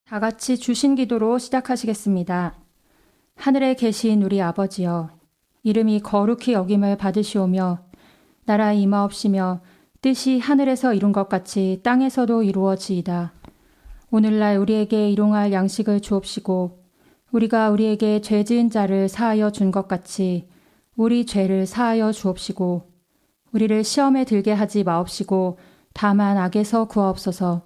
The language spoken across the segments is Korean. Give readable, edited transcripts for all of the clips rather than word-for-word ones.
다 같이 주신 기도로 시작하시겠습니다. 하늘에 계신 우리 아버지여, 이름이 거룩히 여김을 받으시오며 나라 임하옵시며 뜻이 하늘에서 이룬 것 같이 땅에서도 이루어지이다. 오늘날 우리에게 일용할 양식을 주옵시고 우리가 우리에게 죄 지은 자를 사하여 준 것 같이 우리 죄를 사하여 주옵시고 우리를 시험에 들게 하지 마옵시고 다만 악에서 구하옵소서.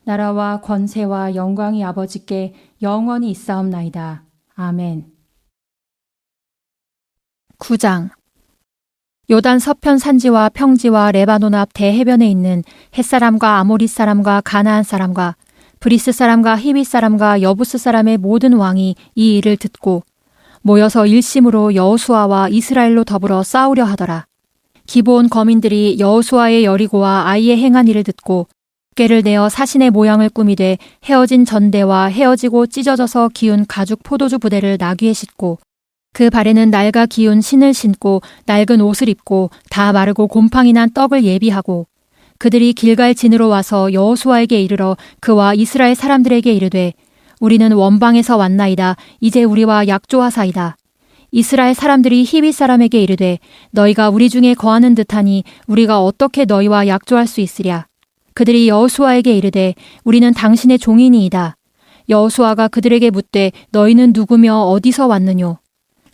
나라와 권세와 영광이 아버지께 영원히 있사옵나이다. 아멘. 9장. 요단 서편 산지와 평지와 레바논 앞 대해변에 있는 헷사람과 아모리 사람과 가나안 사람과 브리스 사람과 히윗 사람과 여부스 사람의 모든 왕이 이 일을 듣고 모여서 일심으로 여호수아와 이스라엘로 더불어 싸우려 하더라. 기브온 거민들이 여호수아의 여리고와 아이의 행한 일을 듣고 꾀를 내어 사신의 모양을 꾸미되 헤어진 전대와 헤어지고 찢어져서 기운 가죽 포도주 부대를 나귀에 싣고 그 발에는 낡아 기운 신을 신고 낡은 옷을 입고 다 마르고 곰팡이 난 떡을 예비하고 그들이 길갈 진으로 와서 여호수아에게 이르러 그와 이스라엘 사람들에게 이르되 우리는 원방에서 왔나이다. 이제 우리와 약조하사이다. 이스라엘 사람들이 히윗 사람에게 이르되 너희가 우리 중에 거하는 듯하니 우리가 어떻게 너희와 약조할 수 있으랴. 그들이 여호수아에게 이르되 우리는 당신의 종이니이다. 여호수아가 그들에게 묻되 너희는 누구며 어디서 왔느뇨.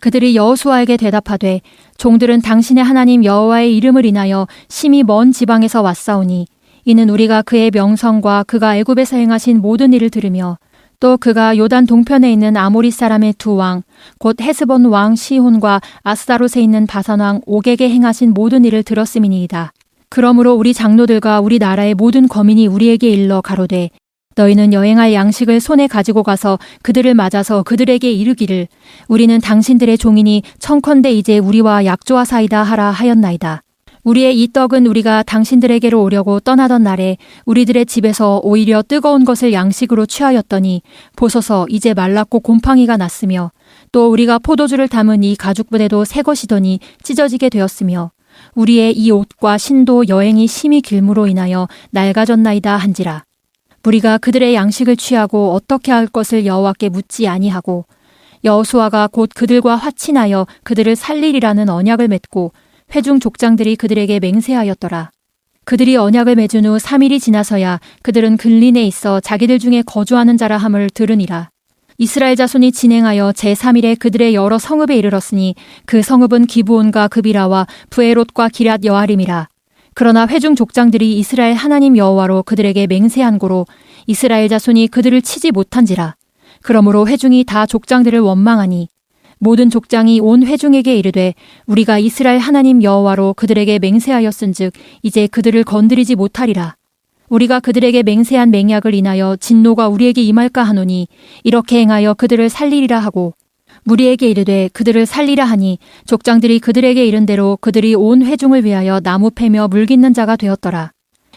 그들이 여호수아에게 대답하되 종들은 당신의 하나님 여호와의 이름을 인하여 심히 먼 지방에서 왔사오니 이는 우리가 그의 명성과 그가 애굽에서 행하신 모든 일을 들으며 또 그가 요단 동편에 있는 아모리 사람의 두 왕 곧 헤스본 왕 시혼과 아스다롯에 있는 바산 왕 옥에게 행하신 모든 일을 들었음이니이다. 그러므로 우리 장로들과 우리 나라의 모든 거민이 우리에게 일러 가로되 너희는 여행할 양식을 손에 가지고 가서 그들을 맞아서 그들에게 이르기를 우리는 당신들의 종이니 청컨대 이제 우리와 약조하사이다 하라 하였나이다. 우리의 이 떡은 우리가 당신들에게로 오려고 떠나던 날에 우리들의 집에서 오히려 뜨거운 것을 양식으로 취하였더니 보소서 이제 말랐고 곰팡이가 났으며 또 우리가 포도주를 담은 이 가죽부대도 새 것이더니 찢어지게 되었으며 우리의 이 옷과 신도 여행이 심히 길므로 인하여 낡아졌나이다 한지라. 우리가 그들의 양식을 취하고 어떻게 할 것을 여호와께 묻지 아니하고 여호수아가 곧 그들과 화친하여 그들을 살리리라는 언약을 맺고 회중 족장들이 그들에게 맹세하였더라. 그들이 언약을 맺은 후 3일이 지나서야 그들은 근린에 있어 자기들 중에 거주하는 자라 함을 들으니라. 이스라엘 자손이 진행하여 제3일에 그들의 여러 성읍에 이르렀으니 그 성읍은 기브온과 그비라와 부에롯과 기럇 여아림이라. 그러나 회중 족장들이 이스라엘 하나님 여호와로 그들에게 맹세한 고로 이스라엘 자손이 그들을 치지 못한지라. 그러므로 회중이 다 족장들을 원망하니 모든 족장이 온 회중에게 이르되 우리가 이스라엘 하나님 여호와로 그들에게 맹세하였은즉 이제 그들을 건드리지 못하리라. 우리가 그들에게 맹세한 맹약을 인하여 진노가 우리에게 임할까 하노니 이렇게 행하여 그들을 살리리라 하고 무리에게 이르되 그들을 살리라 하니 족장들이 그들에게 이른 대로 그들이 온 회중을 위하여 나무 패며 물깃는 자가 되었더라.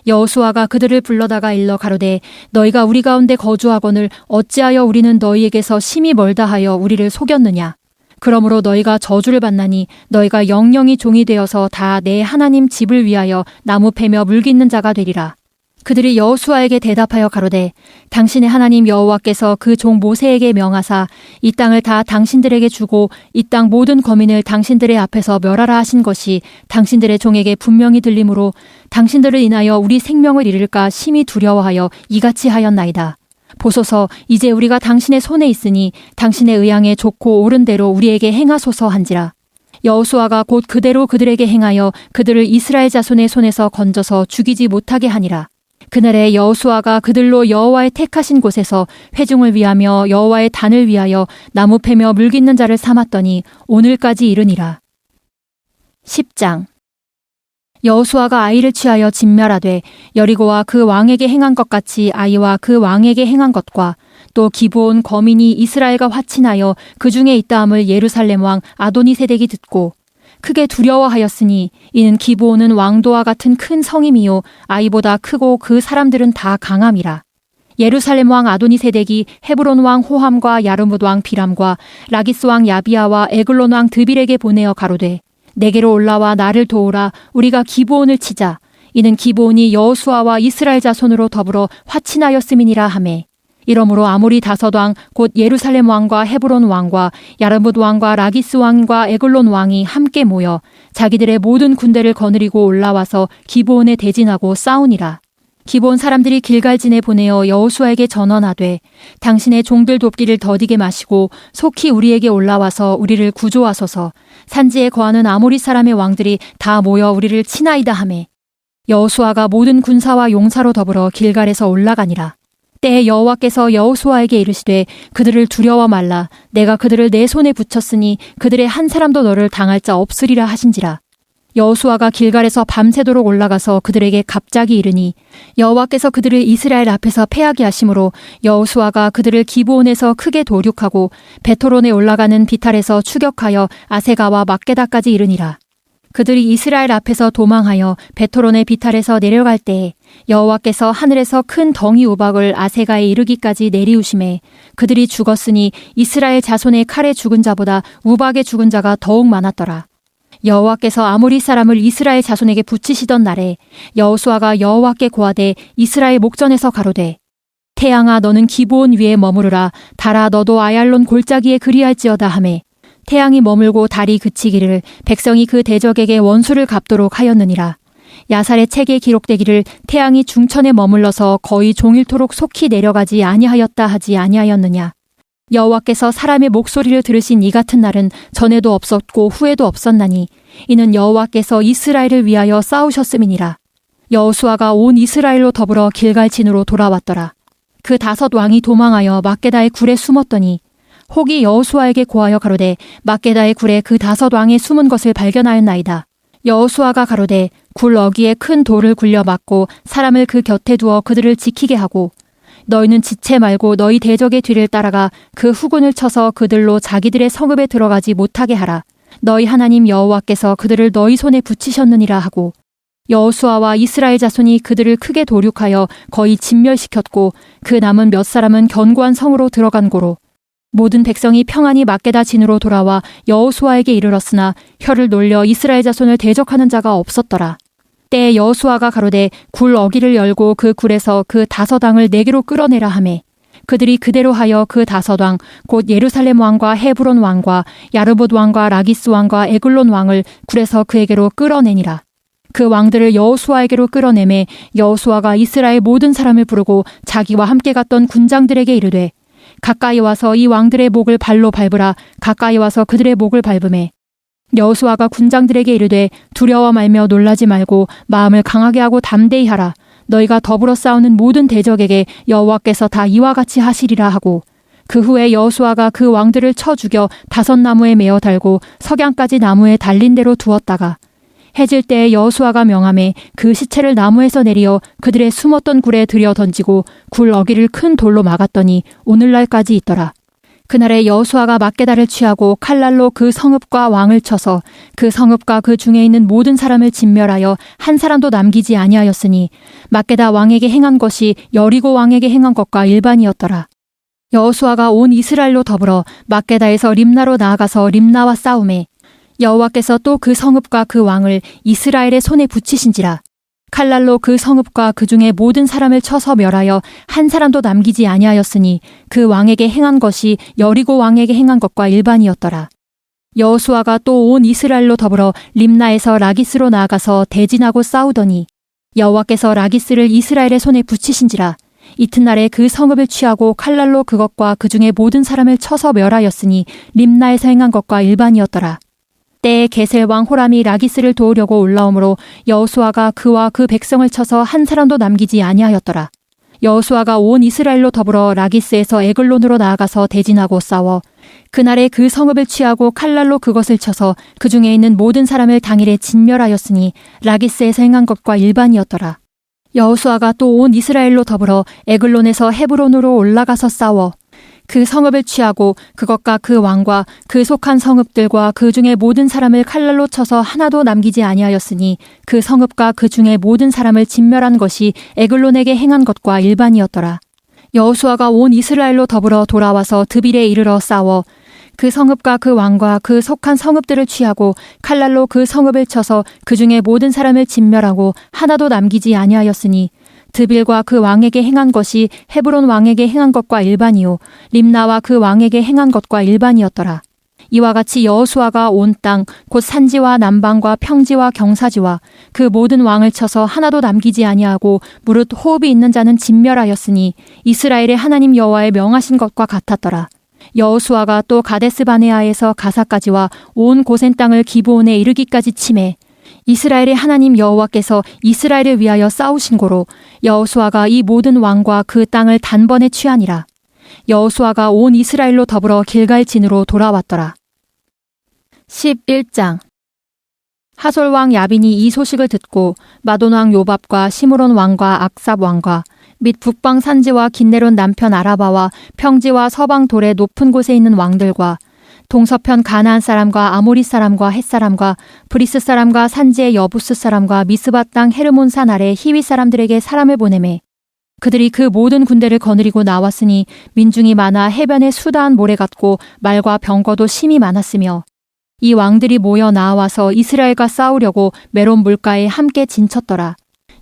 여호수아가 그들을 불러다가 일러 가로되 너희가 우리 가운데 거주하거늘 어찌하여 우리는 너희에게서 심히 멀다 하여 우리를 속였느냐. 그러므로 너희가 저주를 받나니 너희가 영영이 종이 되어서 다 내 하나님 집을 위하여 나무 패며 물깃는 자가 되리라. 그들이 여호수아에게 대답하여 가로되 당신의 하나님 여호와께서 그 종 모세에게 명하사 이 땅을 다 당신들에게 주고 이 땅 모든 거민을 당신들의 앞에서 멸하라 하신 것이 당신들의 종에게 분명히 들리므로 당신들을 인하여 우리 생명을 잃을까 심히 두려워하여 이같이 하였나이다. 보소서 이제 우리가 당신의 손에 있으니 당신의 의향에 좋고 옳은 대로 우리에게 행하소서 한지라. 여호수아가 곧 그대로 그들에게 행하여 그들을 이스라엘 자손의 손에서 건져서 죽이지 못하게 하니라. 그날에 여호수아가 그들로 여호와의 택하신 곳에서 회중을 위하며 여호와의 단을 위하여 나무 패며 물깃는 자를 삼았더니 오늘까지 이르니라. 10장. 여호수아가 아이를 취하여 진멸하되 여리고와 그 왕에게 행한 것 같이 아이와 그 왕에게 행한 것과 또 기브온 거민이 이스라엘과 화친하여 그 중에 있다함을 예루살렘 왕 아도니세덱이 듣고 크게 두려워하였으니 이는 기브온은 왕도와 같은 큰 성임이요 아이보다 크고 그 사람들은 다 강함이라. 예루살렘 왕 아도니세덱이 헤브론 왕 호함과 야르뭇 왕 비람과 라기스 왕 야비아와 에글론 왕 드빌에게 보내어 가로되 내게로 올라와 나를 도우라. 우리가 기브온을 치자. 이는 기브온이 여호수아와 이스라엘 자손으로 더불어 화친하였음이니라 하매 이러므로 아모리 다섯 왕 곧 예루살렘 왕과 헤브론 왕과 야르뭇 왕과 라기스 왕과 에글론 왕이 함께 모여 자기들의 모든 군대를 거느리고 올라와서 기브온에 대진하고 싸우니라. 기브온 사람들이 길갈진에 보내어 여호수아에게 전언하되 당신의 종들 돕기를 더디게 마시고 속히 우리에게 올라와서 우리를 구조하소서. 산지에 거하는 아모리 사람의 왕들이 다 모여 우리를 치나이다 하매 여호수아가 모든 군사와 용사로 더불어 길갈에서 올라가니라. 때에 여호와께서 여호수아에게 이르시되 그들을 두려워 말라. 내가 그들을 내 손에 붙였으니 그들의 한 사람도 너를 당할 자 없으리라 하신지라. 여호수아가 길갈에서 밤새도록 올라가서 그들에게 갑자기 이르니 여호와께서 그들을 이스라엘 앞에서 패하게 하심으로 여호수아가 그들을 기브온에서 크게 도륙하고 베토론에 올라가는 비탈에서 추격하여 아세가와 막게다까지 이르니라. 그들이 이스라엘 앞에서 도망하여 베토론의 비탈에서 내려갈 때에 여호와께서 하늘에서 큰 덩이 우박을 아세가에 이르기까지 내리우심에 그들이 죽었으니 이스라엘 자손의 칼에 죽은 자보다 우박에 죽은 자가 더욱 많았더라. 여호와께서 아모리 사람을 이스라엘 자손에게 붙이시던 날에 여호수아가 여호와께 고하되 이스라엘 목전에서 가로되 태양아 너는 기브온 위에 머무르라. 달아 너도 아얄론 골짜기에 그리할지어다 하매 태양이 머물고 달이 그치기를 백성이 그 대적에게 원수를 갚도록 하였느니라. 야살의 책에 기록되기를 태양이 중천에 머물러서 거의 종일토록 속히 내려가지 아니하였다 하지 아니하였느냐. 여호와께서 사람의 목소리를 들으신 이 같은 날은 전에도 없었고 후에도 없었나니 이는 여호와께서 이스라엘을 위하여 싸우셨음이니라. 여호수아가 온 이스라엘로 더불어 길갈진으로 돌아왔더라. 그 다섯 왕이 도망하여 막게다의 굴에 숨었더니 혹이 여호수아에게 고하여 가로되 막게다의 굴에 그 다섯 왕의 숨은 것을 발견하였나이다. 여호수아가 가로되 굴 어귀에 큰 돌을 굴려 막고 사람을 그 곁에 두어 그들을 지키게 하고 너희는 지체 말고 너희 대적의 뒤를 따라가 그 후군을 쳐서 그들로 자기들의 성읍에 들어가지 못하게 하라. 너희 하나님 여호와께서 그들을 너희 손에 붙이셨느니라 하고 여호수아와 이스라엘 자손이 그들을 크게 도륙하여 거의 진멸시켰고 그 남은 몇 사람은 견고한 성으로 들어간 고로 모든 백성이 평안히 막게다 진으로 돌아와 여호수아에게 이르렀으나 혀를 놀려 이스라엘 자손을 대적하는 자가 없었더라. 때에 여호수아가 가로되 굴 어귀를 열고 그 굴에서 그 다섯 왕을 내게로 끌어내라 하매 그들이 그대로 하여 그 다섯 왕 곧 예루살렘 왕과 헤브론 왕과 야르봇 왕과 라기스 왕과 에글론 왕을 굴에서 그에게로 끌어내니라. 그 왕들을 여호수아에게로 끌어내매 여호수아가 이스라엘 모든 사람을 부르고 자기와 함께 갔던 군장들에게 이르되 가까이 와서 이 왕들의 목을 발로 밟으라. 가까이 와서 그들의 목을 밟으매 여호수아가 군장들에게 이르되 두려워 말며 놀라지 말고 마음을 강하게 하고 담대히 하라. 너희가 더불어 싸우는 모든 대적에게 여호와께서 다 이와 같이 하시리라 하고 그 후에 여호수아가 그 왕들을 쳐 죽여 다섯 나무에 메어 달고 석양까지 나무에 달린 대로 두었다가 해질 때에 여호수아가 명하매 그 시체를 나무에서 내리어 그들의 숨었던 굴에 들여 던지고 굴 어귀를 큰 돌로 막았더니 오늘날까지 있더라. 그날에 여호수아가 막게다를 취하고 칼날로 그 성읍과 왕을 쳐서 그 성읍과 그 중에 있는 모든 사람을 진멸하여 한 사람도 남기지 아니하였으니 막게다 왕에게 행한 것이 여리고 왕에게 행한 것과 일반이었더라. 여호수아가 온 이스라엘로 더불어 막게다에서 림나로 나아가서 림나와 싸우매 여호와께서 또 그 성읍과 그 왕을 이스라엘의 손에 붙이신지라. 칼날로 그 성읍과 그 중에 모든 사람을 쳐서 멸하여 한 사람도 남기지 아니하였으니 그 왕에게 행한 것이 여리고 왕에게 행한 것과 일반이었더라. 여호수아가 또 온 이스라엘로 더불어 림나에서 라기스로 나아가서 대진하고 싸우더니 여호와께서 라기스를 이스라엘의 손에 붙이신지라. 이튿날에 그 성읍을 취하고 칼날로 그것과 그 중에 모든 사람을 쳐서 멸하였으니 림나에서 행한 것과 일반이었더라. 때에 게셀 왕 호람이 라기스를 도우려고 올라오므로 여호수아가 그와 그 백성을 쳐서 한 사람도 남기지 아니하였더라. 여호수아가 온 이스라엘로 더불어 라기스에서 에글론으로 나아가서 대진하고 싸워 그날에 그 성읍을 취하고 칼날로 그것을 쳐서 그 중에 있는 모든 사람을 당일에 진멸하였으니 라기스에서 행한 것과 일반이었더라. 여호수아가 또 온 이스라엘로 더불어 에글론에서 헤브론으로 올라가서 싸워 그 성읍을 취하고 그것과 그 왕과 그 속한 성읍들과 그 중에 모든 사람을 칼날로 쳐서 하나도 남기지 아니하였으니 그 성읍과 그 중에 모든 사람을 진멸한 것이 에글론에게 행한 것과 일반이었더라. 여호수아가 온 이스라엘로 더불어 돌아와서 드빌에 이르러 싸워 그 성읍과 그 왕과 그 속한 성읍들을 취하고 칼날로 그 성읍을 쳐서 그 중에 모든 사람을 진멸하고 하나도 남기지 아니하였으니 드빌과 그 왕에게 행한 것이 헤브론 왕에게 행한 것과 일반이요 림나와 그 왕에게 행한 것과 일반이었더라. 이와 같이 여호수아가 온 땅 곧 산지와 남방과 평지와 경사지와 그 모든 왕을 쳐서 하나도 남기지 아니하고 무릇 호흡이 있는 자는 진멸하였으니 이스라엘의 하나님 여호와의 명하신 것과 같았더라. 여호수아가 또 가데스 바네아에서 가사까지와 온 고센 땅을 기브온에 이르기까지 치매 이스라엘의 하나님 여호와께서 이스라엘을 위하여 싸우신 고로 여호수아가 이 모든 왕과 그 땅을 단번에 취하니라. 여호수아가 온 이스라엘로 더불어 길갈진으로 돌아왔더라. 11장. 하솔 왕 야빈이 이 소식을 듣고 마돈 왕 요밥과 시므론 왕과 악삽 왕과 및 북방 산지와 긴네론 남편 아라바와 평지와 서방 돌의 높은 곳에 있는 왕들과 동서편 가나안 사람과 아모리 사람과 헷 사람과 브리스 사람과 산지의 여부스 사람과 미스바 땅 헤르몬 산 아래 히위 사람들에게 사람을 보내매 그들이 그 모든 군대를 거느리고 나왔으니 민중이 많아 해변에 수다한 모래 같고 말과 병거도 심히 많았으며 이 왕들이 모여 나와서 이스라엘과 싸우려고 메론 물가에 함께 진쳤더라.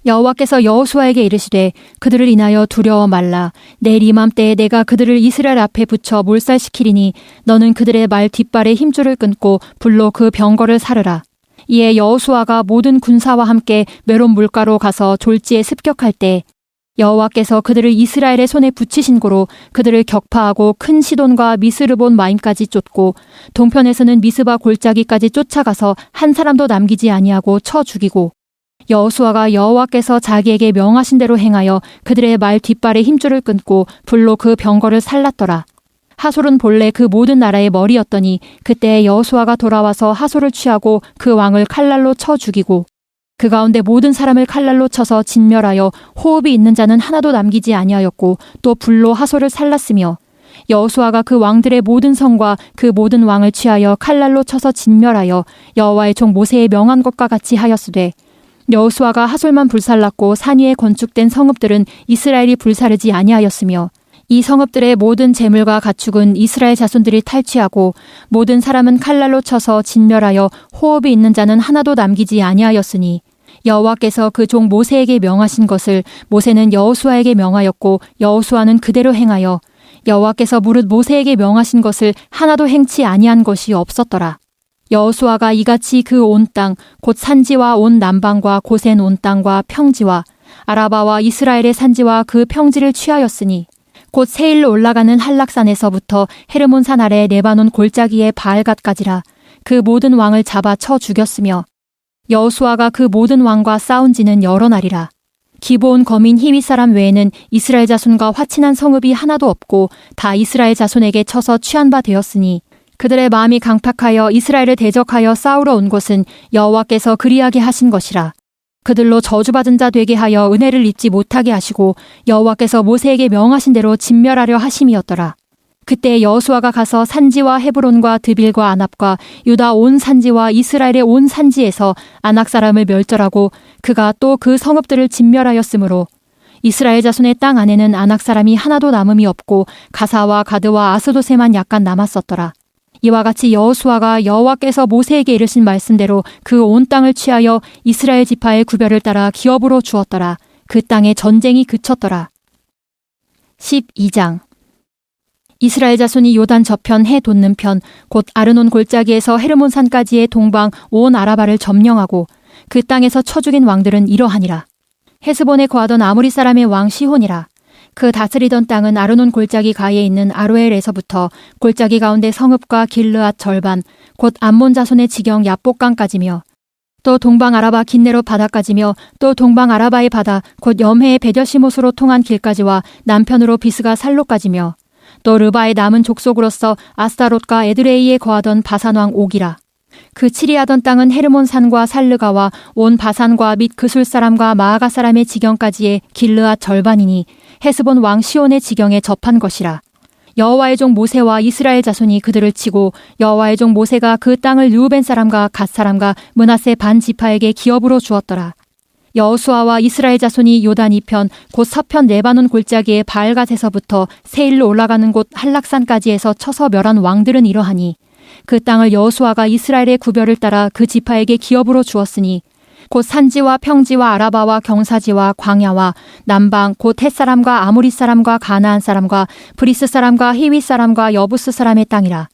여호와께서 여호수아에게 이르시되 그들을 인하여 두려워 말라. 내일 이맘때에 내가 그들을 이스라엘 앞에 붙여 몰살시키리니 너는 그들의 말 뒷발에 힘줄을 끊고 불로 그 병거를 사르라. 이에 여호수아가 모든 군사와 함께 메론 물가로 가서 졸지에 습격할 때 여호와께서 그들을 이스라엘의 손에 붙이신 고로 그들을 격파하고 큰 시돈과 미스르본 마임까지 쫓고 동편에서는 미스바 골짜기까지 쫓아가서 한 사람도 남기지 아니하고 쳐 죽이고 여호수아가 여호와께서 자기에게 명하신 대로 행하여 그들의 말 뒷발에 힘줄을 끊고 불로 그 병거를 살랐더라. 하솔은 본래 그 모든 나라의 머리였더니 그때 여호수아가 돌아와서 하솔을 취하고 그 왕을 칼날로 쳐 죽이고 그 가운데 모든 사람을 칼날로 쳐서 진멸하여 호흡이 있는 자는 하나도 남기지 아니하였고 또 불로 하솔을 살랐으며 여호수아가 그 왕들의 모든 성과 그 모든 왕을 취하여 칼날로 쳐서 진멸하여 여호와의 종 모세의 명한 것과 같이 하였으되 여호수아가 하솔만 불살랐고 산 위에 건축된 성읍들은 이스라엘이 불사르지 아니하였으며 이 성읍들의 모든 재물과 가축은 이스라엘 자손들이 탈취하고 모든 사람은 칼날로 쳐서 진멸하여 호흡이 있는 자는 하나도 남기지 아니하였으니 여호와께서 그 종 모세에게 명하신 것을 모세는 여호수아에게 명하였고 여호수아는 그대로 행하여 여호와께서 무릇 모세에게 명하신 것을 하나도 행치 아니한 것이 없었더라. 여호수아가 이같이 그 온 땅 곧 산지와 온 남방과 고센 온 땅과 평지와 아라바와 이스라엘의 산지와 그 평지를 취하였으니 곧 세일로 올라가는 한락산에서부터 헤르몬 산 아래 레바논 골짜기의 바알갓까지라 그 모든 왕을 잡아 쳐 죽였으며 여호수아가 그 모든 왕과 싸운 지는 여러 날이라. 기브온 거민 히위 사람 외에는 이스라엘 자손과 화친한 성읍이 하나도 없고 다 이스라엘 자손에게 쳐서 취한 바 되었으니 그들의 마음이 강팍하여 이스라엘을 대적하여 싸우러 온 것은 여호와께서 그리하게 하신 것이라. 그들로 저주받은 자 되게 하여 은혜를 입지 못하게 하시고 여호와께서 모세에게 명하신 대로 진멸하려 하심이었더라. 그때 여호수아가 가서 산지와 헤브론과 드빌과 아납과 유다 온 산지와 이스라엘의 온 산지에서 아낙 사람을 멸절하고 그가 또 그 성읍들을 진멸하였으므로 이스라엘 자손의 땅 안에는 아낙 사람이 하나도 남음이 없고 가사와 가드와 아스도세만 약간 남았었더라. 이와 같이 여호수아가 여호와께서 모세에게 이르신 말씀대로 그 온 땅을 취하여 이스라엘 지파의 구별을 따라 기업으로 주었더라. 그 땅에 전쟁이 그쳤더라. 12장. 이스라엘 자손이 요단 저편 해 돋는 편 곧 아르논 골짜기에서 헤르몬 산까지의 동방 온 아라바를 점령하고 그 땅에서 쳐 죽인 왕들은 이러하니라. 헤스본에 거하던 아모리 사람의 왕 시혼이라. 그 다스리던 땅은 아르논 골짜기 가에 있는 아로엘에서부터 골짜기 가운데 성읍과 길르앗 절반 곧 암몬 자손의 지경 야복강까지며 또 동방 아라바 긴네롯 바다까지며 또 동방 아라바의 바다 곧 염해의 베뎌시못으로 통한 길까지와 남편으로 비스가 살로까지며 또 르바의 남은 족속으로서 아스타롯과 에드레이에 거하던 바산 왕 옥이라. 그 치리하던 땅은 헤르몬 산과 살르가와 온 바산과 및 그술 사람과 마아가 사람의 지경까지의 길르앗 절반이니 헤스본 왕 시온의 지경에 접한 것이라. 여호와의 종 모세와 이스라엘 자손이 그들을 치고 여호와의 종 모세가 그 땅을 르우벤 사람과 갓 사람과 므낫세 반 지파에게 기업으로 주었더라. 여호수아와 이스라엘 자손이 요단 이편 곧 서편 레바논 골짜기의 바알갓에서부터 세일로 올라가는 곳 한락산까지에서 쳐서 멸한 왕들은 이러하니 그 땅을 여호수아가 이스라엘의 구별을 따라 그 지파에게 기업으로 주었으니 곧 산지와 평지와 아라바와 경사지와 광야와 남방 곧 헷사람과 아모리 사람과 가나안 사람과 브리스 사람과 히윗 사람과 여부스 사람의 땅이라.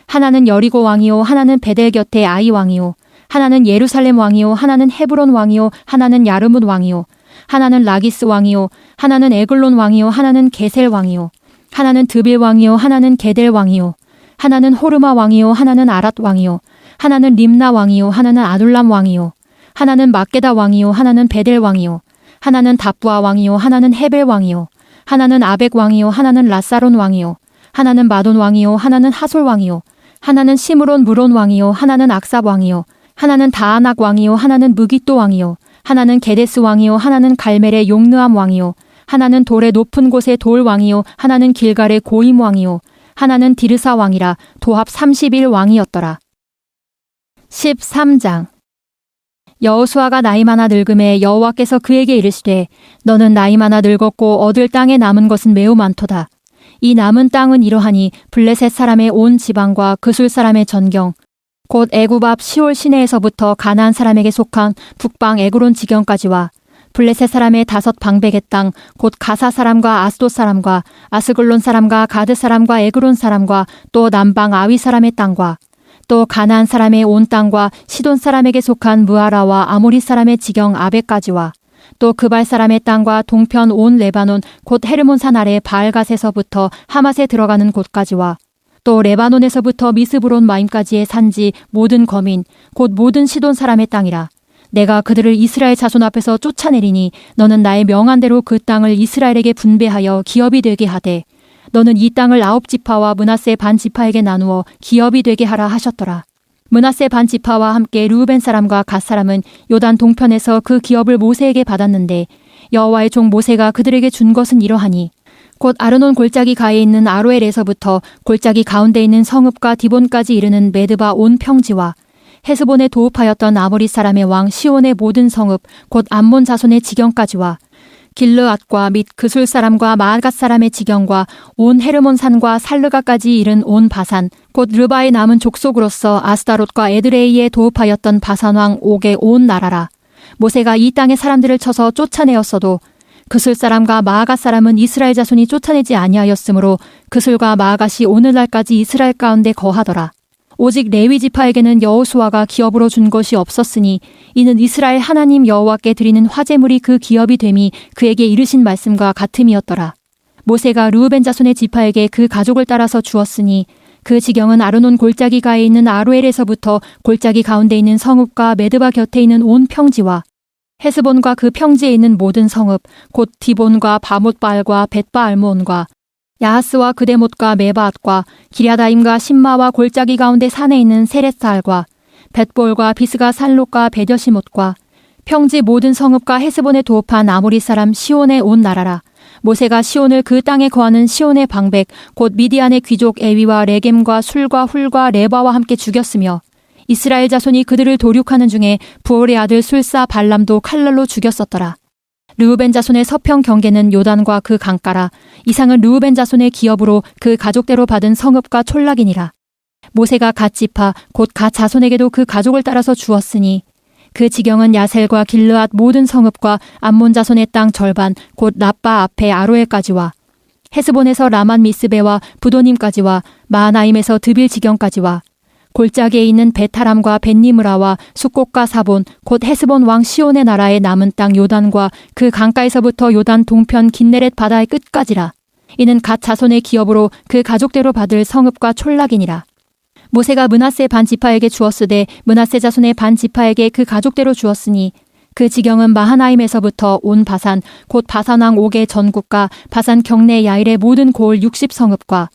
하나는 여리고 왕이요 하나는 베델 곁에 아이 왕이요 하나는 예루살렘 왕이요 하나는 헤브론 왕이요 하나는 야르뭇 왕이요 하나는 라기스 왕이요 하나는 에글론 왕이요 하나는 게셀 왕이요 하나는 드빌 왕이요 하나는 게델 왕이요 하나는 호르마 왕이요 하나는 아랏 왕이요 하나는 림나 왕이요 하나는 아둘람 왕이요 하나는 막게다 왕이요 하나는 베델 왕이요 하나는 답부아 왕이요 하나는 헤벨 왕이요 하나는 아벡 왕이요 하나는 라사론 왕이요 하나는 마돈 왕이요 하나는 하솔 왕이요 하나는 시므론 무론 왕이요 하나는 악삽 왕이요 하나는 다아낙 왕이요 하나는 무깃도 왕이요 하나는 게데스 왕이요 하나는 갈멜의 용느암 왕이요 하나는 돌의 높은 곳의 돌 왕이요 하나는 길갈의 고임 왕이요 하나는 디르사 왕이라 도합 31왕이었더라. 13장. 여호수아가 나이 많아 늙음에 여호와께서 그에게 이르시되 너는 나이 많아 늙었고 얻을 땅에 남은 것은 매우 많도다. 이 남은 땅은 이러하니 블레셋 사람의 온 지방과 그술 사람의 전경 곧 애굽 앞 시올 시내에서부터 가나안 사람에게 속한 북방 에그론 지경까지와 블레셋 사람의 5 방백의 땅 곧 가사 사람과 아스돗 사람과 아스글론 사람과 가드 사람과 에그론 사람과 또 남방 아위 사람의 땅과 또 가나안 사람의 온 땅과 시돈 사람에게 속한 무아라와 아모리 사람의 지경 아벡까지와 또 그발 사람의 땅과 동편 온 레바논 곧 헤르몬 산 아래 바알갓에서부터 하맛에 들어가는 곳까지와 또 레바논에서부터 미스브론 마임까지의 산지 모든 거민 곧 모든 시돈 사람의 땅이라. 내가 그들을 이스라엘 자손 앞에서 쫓아내리니 너는 나의 명한 대로 그 땅을 이스라엘에게 분배하여 기업이 되게 하되 너는 이 땅을 9지파와 므낫세 반 지파에게 나누어 기업이 되게 하라 하셨더라. 므낫세 반 지파와 함께 르우벤 사람과 갓 사람은 요단 동편에서 그 기업을 모세에게 받았는데 여호와의 종 모세가 그들에게 준 것은 이러하니 곧 아르논 골짜기 가에 있는 아로엘에서부터 골짜기 가운데 있는 성읍과 디본까지 이르는 메드바 온 평지와 헤스본에 도읍하였던 아모리 사람의 왕 시온의 모든 성읍 곧 암몬 자손의 지경까지와 길르앗과 및 그술 사람과 마앗 사람의 지경과 온 헤르몬 산과 살르가까지 이른 온 바산 곧 르바의 남은 족속으로서 아스다롯과 에드레이에 도읍하였던 바산 왕 옥의 온 나라라. 모세가 이 땅의 사람들을 쳐서 쫓아내었어도 그술 사람과 마아갓 사람은 이스라엘 자손이 쫓아내지 아니하였으므로 그술과 마아갓이 오늘날까지 이스라엘 가운데 거하더라. 오직 레위 지파에게는 여호수아가 기업으로 준 것이 없었으니 이는 이스라엘 하나님 여호와께 드리는 화제물이 그 기업이 됨이 그에게 이르신 말씀과 같음이었더라. 모세가 르우벤 자손의 지파에게 그 가족을 따라서 주었으니 그 지경은 아르논 골짜기 가에 있는 아로엘에서부터 골짜기 가운데 있는 성읍과 메드바 곁에 있는 온 평지와 헤스본과 그 평지에 있는 모든 성읍 곧 디본과 바못바알과 벳바알몬과 야하스와 그데못과 메바앗과 기랴다임과 신마와 골짜기 가운데 산에 있는 세렛사알과 벳볼과 비스가 살롯과 베뎌시못과 평지 모든 성읍과 헤스본에 도읍한 아모리 사람 시온의 온 나라라. 모세가 시온을 그 땅에 거하는 시온의 방백 곧 미디안의 귀족 에위와 레겜과 술과 훌과 레바와 함께 죽였으며 이스라엘 자손이 그들을 도륙하는 중에 부올의 아들 술사 발람도 칼날로 죽였었더라. 르우벤 자손의 서평 경계는 요단과 그 강가라. 이상은 르우벤 자손의 기업으로 그 가족대로 받은 성읍과 촌락이니라. 모세가 갓 지파 곧 갓 자손에게도 그 가족을 따라서 주었으니 그 지경은 야셀과 길르앗 모든 성읍과 암몬 자손의 땅 절반 곧 라빠 앞에 아로엘까지와 헤스본에서 라만 미스베와 부도님까지와 마하나임에서 드빌 지경까지와 골짜기에 있는 베타람과 벳니므라와 숫곡과 사본 곧 헤스본 왕 시온의 나라의 남은 땅 요단과 그 강가에서부터 요단 동편 긴네렛 바다의 끝까지라. 이는 갓 자손의 기업으로 그 가족대로 받을 성읍과 촌락이니라. 모세가 므낫세 반 지파에게 주었으되 므낫세 자손의 반 지파에게 그 가족대로 주었으니 그 지경은 마하나임에서부터 온 바산 곧 바산 왕 옥의 전국과 바산 경내 야일의 모든 고을 60성읍과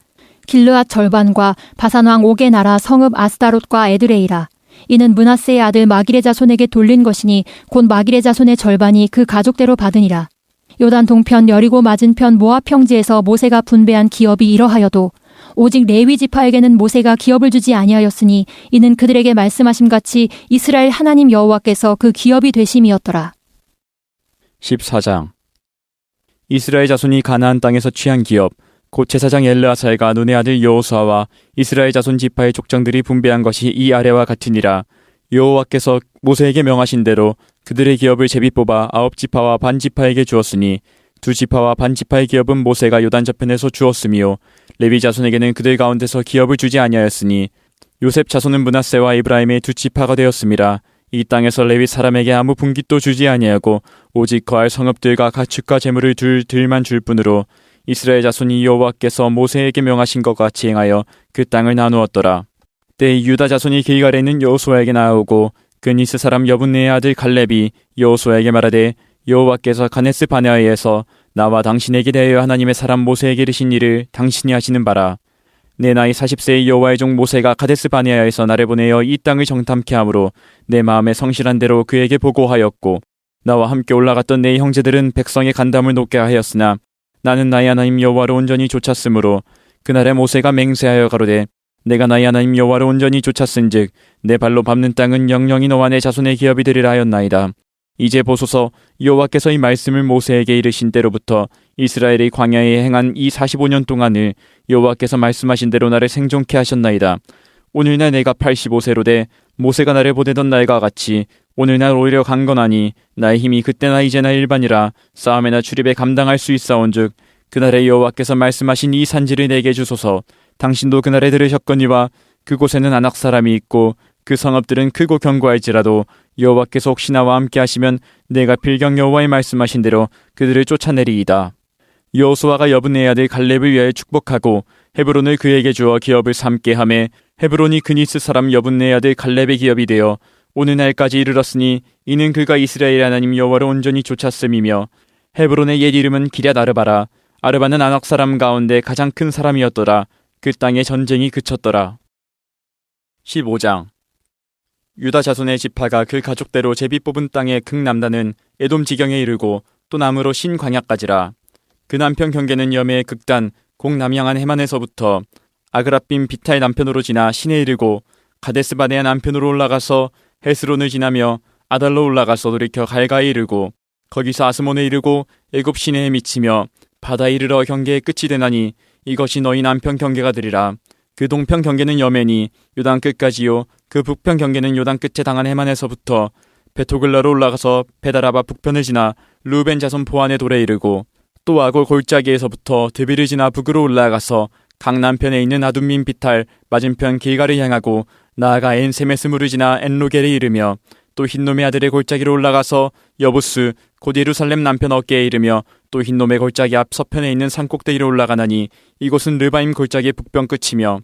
길르앗 절반과 바산 왕 옥의 나라 성읍 아스다롯과 에드레이라. 이는 므낫세의 아들 마길의 자손에게 돌린 것이니 곧 마길의 자손의 절반이 그 가족대로 받으니라. 요단 동편 여리고 맞은편 모압 평지에서 모세가 분배한 기업이 이러하여도 오직 레위 지파에게는 모세가 기업을 주지 아니하였으니 이는 그들에게 말씀하심같이 이스라엘 하나님 여호와께서 그 기업이 되심이었더라. 14장. 이스라엘 자손이 가나안 땅에서 취한 기업 곧 제사장 엘르아살과 눈의 아들 여호수아와 이스라엘 자손 지파의 족장들이 분배한 것이 이 아래와 같으니라. 여호와께서 모세에게 명하신 대로 그들의 기업을 제비 뽑아 9지파와 반지파에게 주었으니 2지파와 반지파의 기업은 모세가 요단 저편에서 주었으며 레위 자손에게는 그들 가운데서 기업을 주지 아니하였으니 요셉 자손은 므낫세와 에브라임의 2지파가 되었음이라. 이 땅에서 레위 사람에게 아무 분깃도 주지 아니하고 오직 거할 성읍들과 가축과 재물을 둘 들만 줄 뿐으로 이스라엘 자손이 여호와께서 모세에게 명하신 것 같이 행하여 그 땅을 나누었더라. 때에 유다 자손이 길갈에 있는 여호수아에게 나아오고 그니스 사람 여분네의 아들 갈렙이 여호수아에게 말하되 여호와께서 가데스 바네아에서 나와 당신에게 대하여 하나님의 사람 모세에게 이르신 일을 당신이 하시는 바라. 내 나이 40세의 여호와의 종 모세가 가데스 바네아에서 나를 보내어 이 땅을 정탐케 하므로 내 마음에 성실한 대로 그에게 보고하였고 나와 함께 올라갔던 내 형제들은 백성의 간담을 높게 하였으나 나는 나의 하나님 여호와를 온전히 좇았으므로 그날에 모세가 맹세하여 가로되 내가 나의 하나님 여호와를 온전히 좇았은즉 내 발로 밟는 땅은 영영이 너와 내 자손의 기업이 되리라 하였나이다. 이제 보소서 여호와께서 이 말씀을 모세에게 이르신 때로부터 이스라엘이 광야에 행한 이 45년 동안을 여호와께서 말씀하신 대로 나를 생존케 하셨나이다. 오늘날 내가 85세로 돼 모세가 나를 보내던 날과 같이 오늘날 오히려 강건하니 나의 힘이 그때나 이제나 일반이라 싸움에나 출입에 감당할 수 있사온즉 그날에 여호와께서 말씀하신 이 산지를 내게 주소서. 당신도 그날에 들으셨거니와 그곳에는 아낙 사람이 있고 그 성읍들은 크고 견고할지라도 여호와께서 혹시 나와 함께 하시면 내가 필경 여호와의 말씀하신 대로 그들을 쫓아내리이다. 여호수아가 여분네의 아들 갈렙을 위하여 축복하고 헤브론을 그에게 주어 기업을 삼게 하매 헤브론이 그니스 사람 여분네의 아들 갈렙의 기업이 되어 오늘날까지 이르렀으니 이는 그가 이스라엘 하나님 여호와를 온전히 좇았음이며 헤브론의 옛 이름은 기럇 아르바라. 아르바는 아낙 사람 가운데 가장 큰 사람이었더라. 그 땅에 전쟁이 그쳤더라. 15장 유다 자손의 지파가 그 가족대로 제비 뽑은 땅의 극남단은 에돔 지경에 이르고 또 남으로 신광야까지라. 그 남편 경계는 여매의 극단 공남향한 해만에서부터 아그라빔 비타의 남편으로 지나 신에 이르고 가데스 바네아 남편으로 올라가서 헤스론을 지나며 아달로 올라가서 돌이켜 갈가에 이르고 거기서 아스몬에 이르고 애굽 시내에 미치며 바다에 이르러 경계의 끝이 되나니 이것이 너희 남편 경계가 되리라. 그 동편 경계는 여매니 요단 끝까지요 그 북편 경계는 요단 끝에 당한 해만에서부터 베토글라로 올라가서 베다라바 북편을 지나 루벤 자손 보안의 돌에 이르고 또 아골 골짜기에서부터 드비를 지나 북으로 올라가서 강남편에 있는 아둠민 비탈 맞은편 길갈을 향하고 나아가 엔세메스무를 지나 엔로겔에 이르며 또 흰놈의 아들의 골짜기로 올라가서 여부스 곧 예루살렘 남편 어깨에 이르며 또 흰놈의 골짜기 앞 서편에 있는 산꼭대기로 올라가나니 이곳은 르바임 골짜기의 북변 끝이며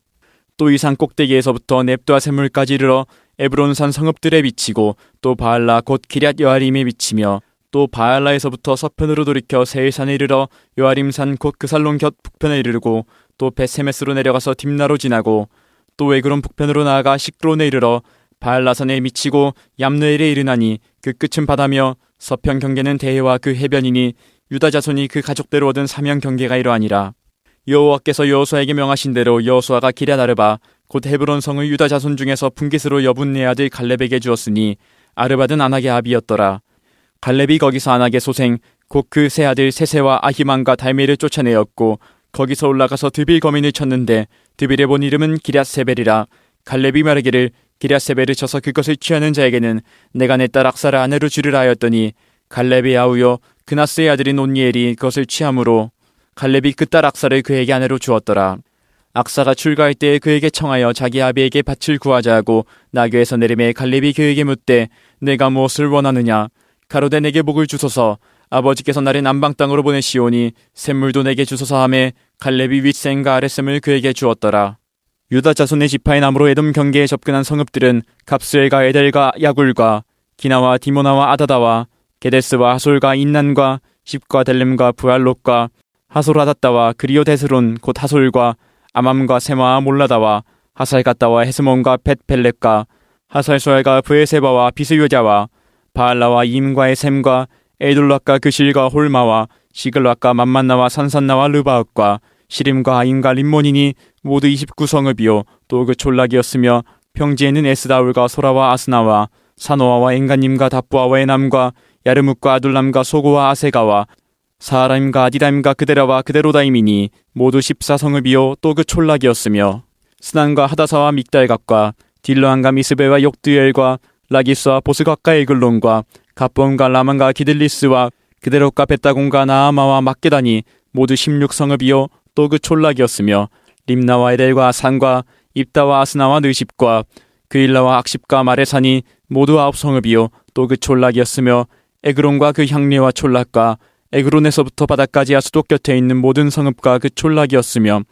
또 이 산꼭대기에서부터 넵도아 샘물까지 이르러 에브론산 성읍들에 미치고 또 바알라 곧 기럇 여아림에 미치며 또 바알라에서부터 서편으로 돌이켜 세일산에 이르러 여아림산 곧 그살론 곁 북편에 이르고 또 베세메스로 내려가서 딥나로 지나고 또 에그론 북편으로 나아가 시크론에 이르러 바알라산에 미치고 얌느엘에 이르나니 그 끝은 바다며 서편 경계는 대해와 그 해변이니 유다 자손이 그 가족대로 얻은 사명 경계가 이러하니라. 여호와께서 여호수아에게 명하신 대로 여호수아가 기럇 아르바 곧 헤브론 성을 유다 자손 중에서 분깃으로 여분네 아들 갈렙에게 주었으니 아르바든 아낙의 아비였더라. 갈렙이 거기서 아낙의 소생 곧 그 세 아들 세세와 아히만과 달메를 쫓아내었고 거기서 올라가서 드빌 거민을 쳤는데 드빌의 본 이름은 기럇세벨이라. 갈렙이 말하기를 기럇세벨을 쳐서 그것을 취하는 자에게는 내가 내 딸 악사를 아내로 주리라 하였더니 갈렙의 아우여 그나스의 아들인 온니엘이 그것을 취함으로 갈렙이 그 딸 악사를 그에게 아내로 주었더라. 악사가 출가할 때에 그에게 청하여 자기 아비에게 밭을 구하자 하고 나귀에서 내리매 갈렙이 그에게 묻되 내가 무엇을 원하느냐. 가로되 내게 복을 주소서. 아버지께서 나를 남방 땅으로 보내시오니 샘물도 내게 주소서 하매 갈렙이 윗샘과 아랫샘을 그에게 주었더라. 유다 자손의 지파의 남으로 에돔 경계에 접근한 성읍들은 갑스엘과 에델과 야굴과 기나와 디모나와 아다다와 게데스와 하솔과 인난과 십과 델렘과 부알롯과 하솔아다다와 그리오 데스론 곧 하솔과 아맘과 세마와 몰라다와 하살가다와 헤스몬과 벳펠렛과 하살소알과 브에세바와 비스요자와 바알라와 임과의 셈과 에둘락과 그실과 홀마와 시글락과 맘만나와 산산나와 르바흑과 시림과 아임과 림몬이니 모두 29성읍이요 또 그 촌락이었으며 평지에는 에스다울과 소라와 아스나와 사노아와 엔가님과 답부아와 에남과 야르묵과 아둘람과 소고와 아세가와 사하라임과 아디다임과 그데라와 그데로다임이니 모두 14성읍이요 또 그 촌락이었으며 스난과 하다사와 믹달각과 딜러한과 미스베와 욕드엘과 라기스와 보스각과 에글론과 갑본과 라만과 기들리스와 그대롯과 벳다곤과 나아마와 막게다니 모두 16성읍이요 또 그 촌락이었으며 림나와 에델과 산과 입다와 아스나와 느십과 그일라와 악십과 마레산이 모두 9성읍이요 또 그 촌락이었으며 에그론과 그 향리와 촌락과 에그론에서부터 바다까지 아스돗 곁에 있는 모든 성읍과 그 촌락이었으며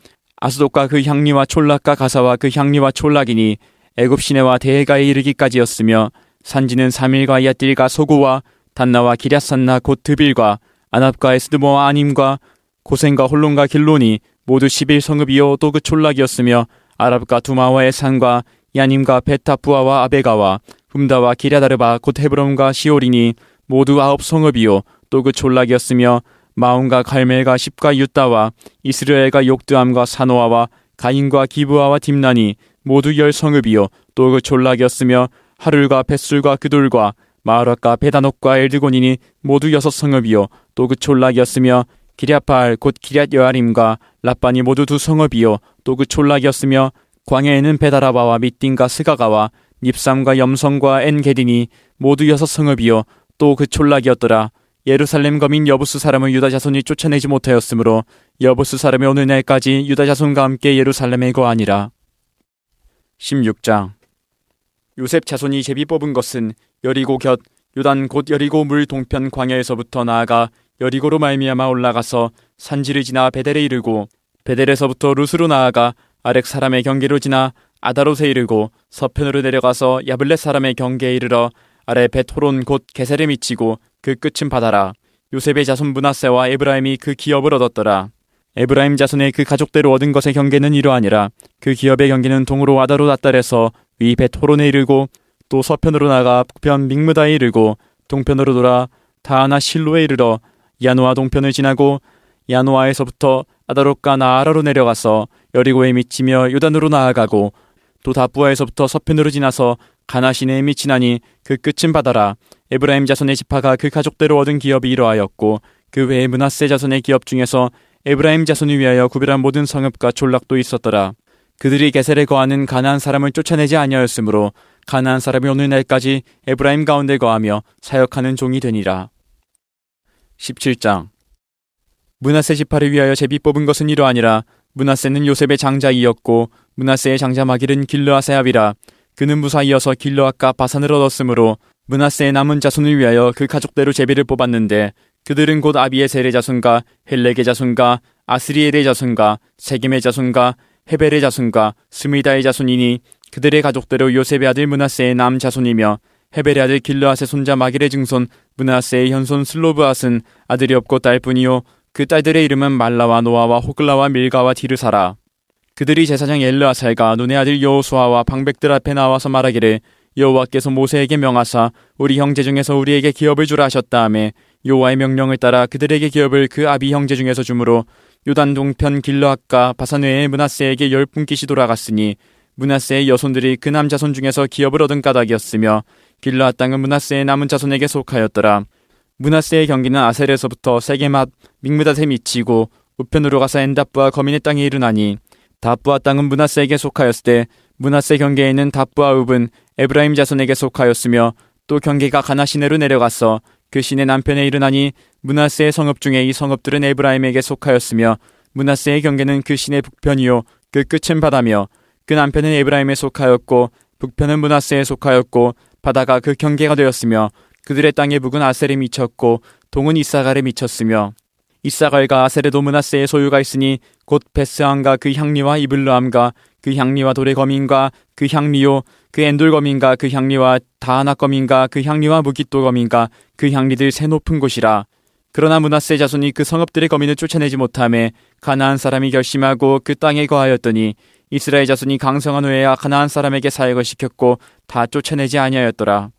아스돗과 그 향리와 촌락과 가사와 그 향리와 촌락이니 애굽 시내와 대해가에 이르기까지였으며 산지는 사밀과 야딜과 소고와 단나와 기랴산나 곧 드빌과 아납과 에스드모와 아님과 고센과 홀론과 길론이 모두 11성읍이요 또 그 촌락이었으며 아랍과 두마와의 산과 야님과 베타푸아와 아베가와 훔다와 기랴다르바 곧 헤브론과 시오리니 모두 9성읍이요 또 그 촌락이었으며 마온과 갈멜과 십과 유다와 이스라엘과 욕드함과 사노아와 가인과 기브아와 딥나니 모두 10성읍이요 또 그 촌락이었으며 하룰과 벳술과 그돌과 마하락과 베다녹과 엘드곤이니 모두 6성읍이요 또 그 촌락이었으며 기랴팔 곧 기랴 여아림과 라반이 모두 2성읍이요 또 그 촌락이었으며 광야에는 베다라바와 밑딘과 스가가와 닙삼과 염성과 엔게딘이 모두 6성읍이요 또 그 촌락이었더라. 예루살렘 거민 여부스 사람을 유다 자손이 쫓아내지 못하였으므로 여부스 사람이 오늘 날까지 유다 자손과 함께 예루살렘에 거하니라. 16장. 요셉 자손이 제비 뽑은 것은 여리고 곁 요단 곧 여리고 물 동편 광야에서부터 나아가 여리고로 말미암아 올라가서 산지를 지나 베델에 이르고 베델에서부터 루스로 나아가 아렉 사람의 경계로 지나 아다롯에 이르고 서편으로 내려가서 야블렛 사람의 경계에 이르러 아래 벳호론 곧 게셀에 미치고 그 끝은 바다라. 요셉의 자손 므낫세와 에브라임이 그 기업을 얻었더라. 에브라임 자손의 그 가족대로 얻은 것의 경계는 이러하니라. 그 기업의 경계는 동으로 아다롯 아달에서 위 벳호론에 이르고 또 서편으로 나가 북편 믹므다에 이르고 동편으로 돌아 다하나 실로에 이르러 야노아 동편을 지나고 야노아에서부터 아다롯과 나아라로 내려가서 여리고에 미치며 요단으로 나아가고 또 다부아에서부터 서편으로 지나서 가나 시내에 미치나니 그 끝은 바다라. 에브라임 자손의 지파가 그 가족대로 얻은 기업이 이러하였고 그 외에 므낫세 자손의 기업 중에서 에브라임 자손을 위하여 구별한 모든 성읍과 촌락도 있었더라. 그들이 게셀에 거하는 가나안 사람을 쫓아내지 아니하였으므로 가나안 사람이 오늘 날까지 에브라임 가운데 거하며 사역하는 종이 되니라. 17장. 므낫세 지파를 위하여 제비 뽑은 것은 이러하니라. 므낫세는 요셉의 장자이었고 므낫세의 장자 마길은 길르아세압이라. 그는 무사이어서 길르앗과 바산을 얻었으므로 므낫세의 남은 자손을 위하여 그 가족대로 제비를 뽑았는데 그들은 곧 아비에셀의 자손과 헬렉의 자손과 아스리엘의 자손과 세겜의 자손과 헤벨의 자손과 스미다의 자손이니 그들의 가족대로 요셉의 아들 므낫세의 남 자손이며 헤벨의 아들 길르앗의 손자 마길의 증손 므낫세의 현손 슬로브앗은 아들이 없고 딸뿐이요 그 딸들의 이름은 말라와 노아와 호글라와 밀가와 디르사라. 그들이 제사장 엘르아살과 눈의 아들 여호수아와 방백들 앞에 나와서 말하기를 여호와께서 모세에게 명하사 우리 형제 중에서 우리에게 기업을 주라 하셨다 하매 여호와의 명령을 따라 그들에게 기업을 그 아비 형제 중에서 주므로 요단 동편 길르앗과 바산 외에 므낫세에게 10분깃이 돌아갔으니 므낫세의 여손들이 그 남자손 중에서 기업을 얻은 까닭이었으며 길르앗 땅은 므낫세의 남은 자손에게 속하였더라. 므낫세의 경기는 아셀에서부터 세게맛 믹므닷에 미치고 우편으로 가서 엔다프와 거민의 땅에 이르나니 다부아 땅은 므낫세에게 속하였을 때 므낫세 경계에 있는 다부아읍은 에브라임 자손에게 속하였으며 또 경계가 가나 시내로 내려가서 그 시내 남편에 이르나니 므낫세의 성읍 중에 이 성읍들은 에브라임에게 속하였으며 므낫세의 경계는 그 시내 북편이요 그 끝은 바다며 그 남편은 에브라임에 속하였고 북편은 므낫세에 속하였고 바다가 그 경계가 되었으며 그들의 땅의 북은 아셀에 미쳤고 동은 이사갈에 미쳤으며 이사갈과 아셀에도 므낫세의 소유가 있으니 곧 베스함과 그 향리와 이블르함과 그 향리와 돌의 거민과 그 향리요 그 엔돌 거민과 그 향리와 다하나 거민과 그 향리와 무깃도 거민과 그 향리들 새 높은 곳이라. 그러나 므낫세 자손이 그 성읍들의 거민을 쫓아내지 못하매 가나안 사람이 결심하고 그 땅에 거하였더니 이스라엘 자손이 강성한 후에야 가나안 사람에게 사역을 시켰고 다 쫓아내지 아니하였더라.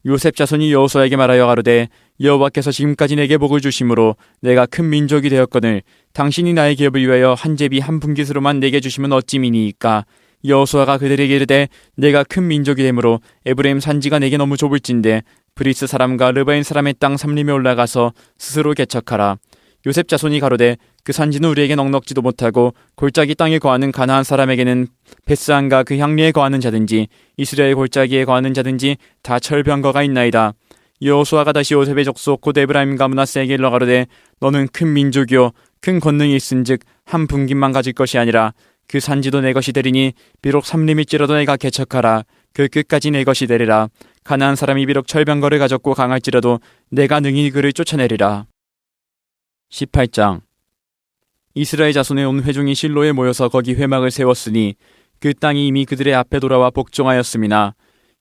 요셉 자손이 여호수아에게 말하여 가로되 여호와께서 지금까지 내게 복을 주심으로 내가 큰 민족이 되었거늘 당신이 나의 기업을 위하여 한 제비 한 분깃으로만 내게 주시면 어찌미니이까. 여호수아가 그들에게 이르되 내가 큰 민족이 되므로 에브라임 산지가 내게 너무 좁을진데 브리스 사람과 르바인 사람의 땅 삼림에 올라가서 스스로 개척하라. 요셉 자손이 가로되 그 산지는 우리에게 넉넉지도 못하고 골짜기 땅에 거하는 가나안 사람에게는 베스안과 그 향리에 거하는 자든지 이스라엘 골짜기에 거하는 자든지 다 철병거가 있나이다. 여호수아가 다시 요셉의 족속 곧 에브라임과 므낫세에게 일러 가로되 너는 큰 민족이요 큰 권능이 있은즉 한 분깃만 가질 것이 아니라 그 산지도 내 것이 되리니 비록 삼림일지라도 내가 개척하라 그 끝까지 내 것이 되리라. 가나안 사람이 비록 철병거를 가졌고 강할지라도 내가 능히 그를 쫓아내리라. 18장. 이스라엘 자손의 온 회중이 실로에 모여서 거기 회막을 세웠으니 그 땅이 이미 그들의 앞에 돌아와 복종하였음이나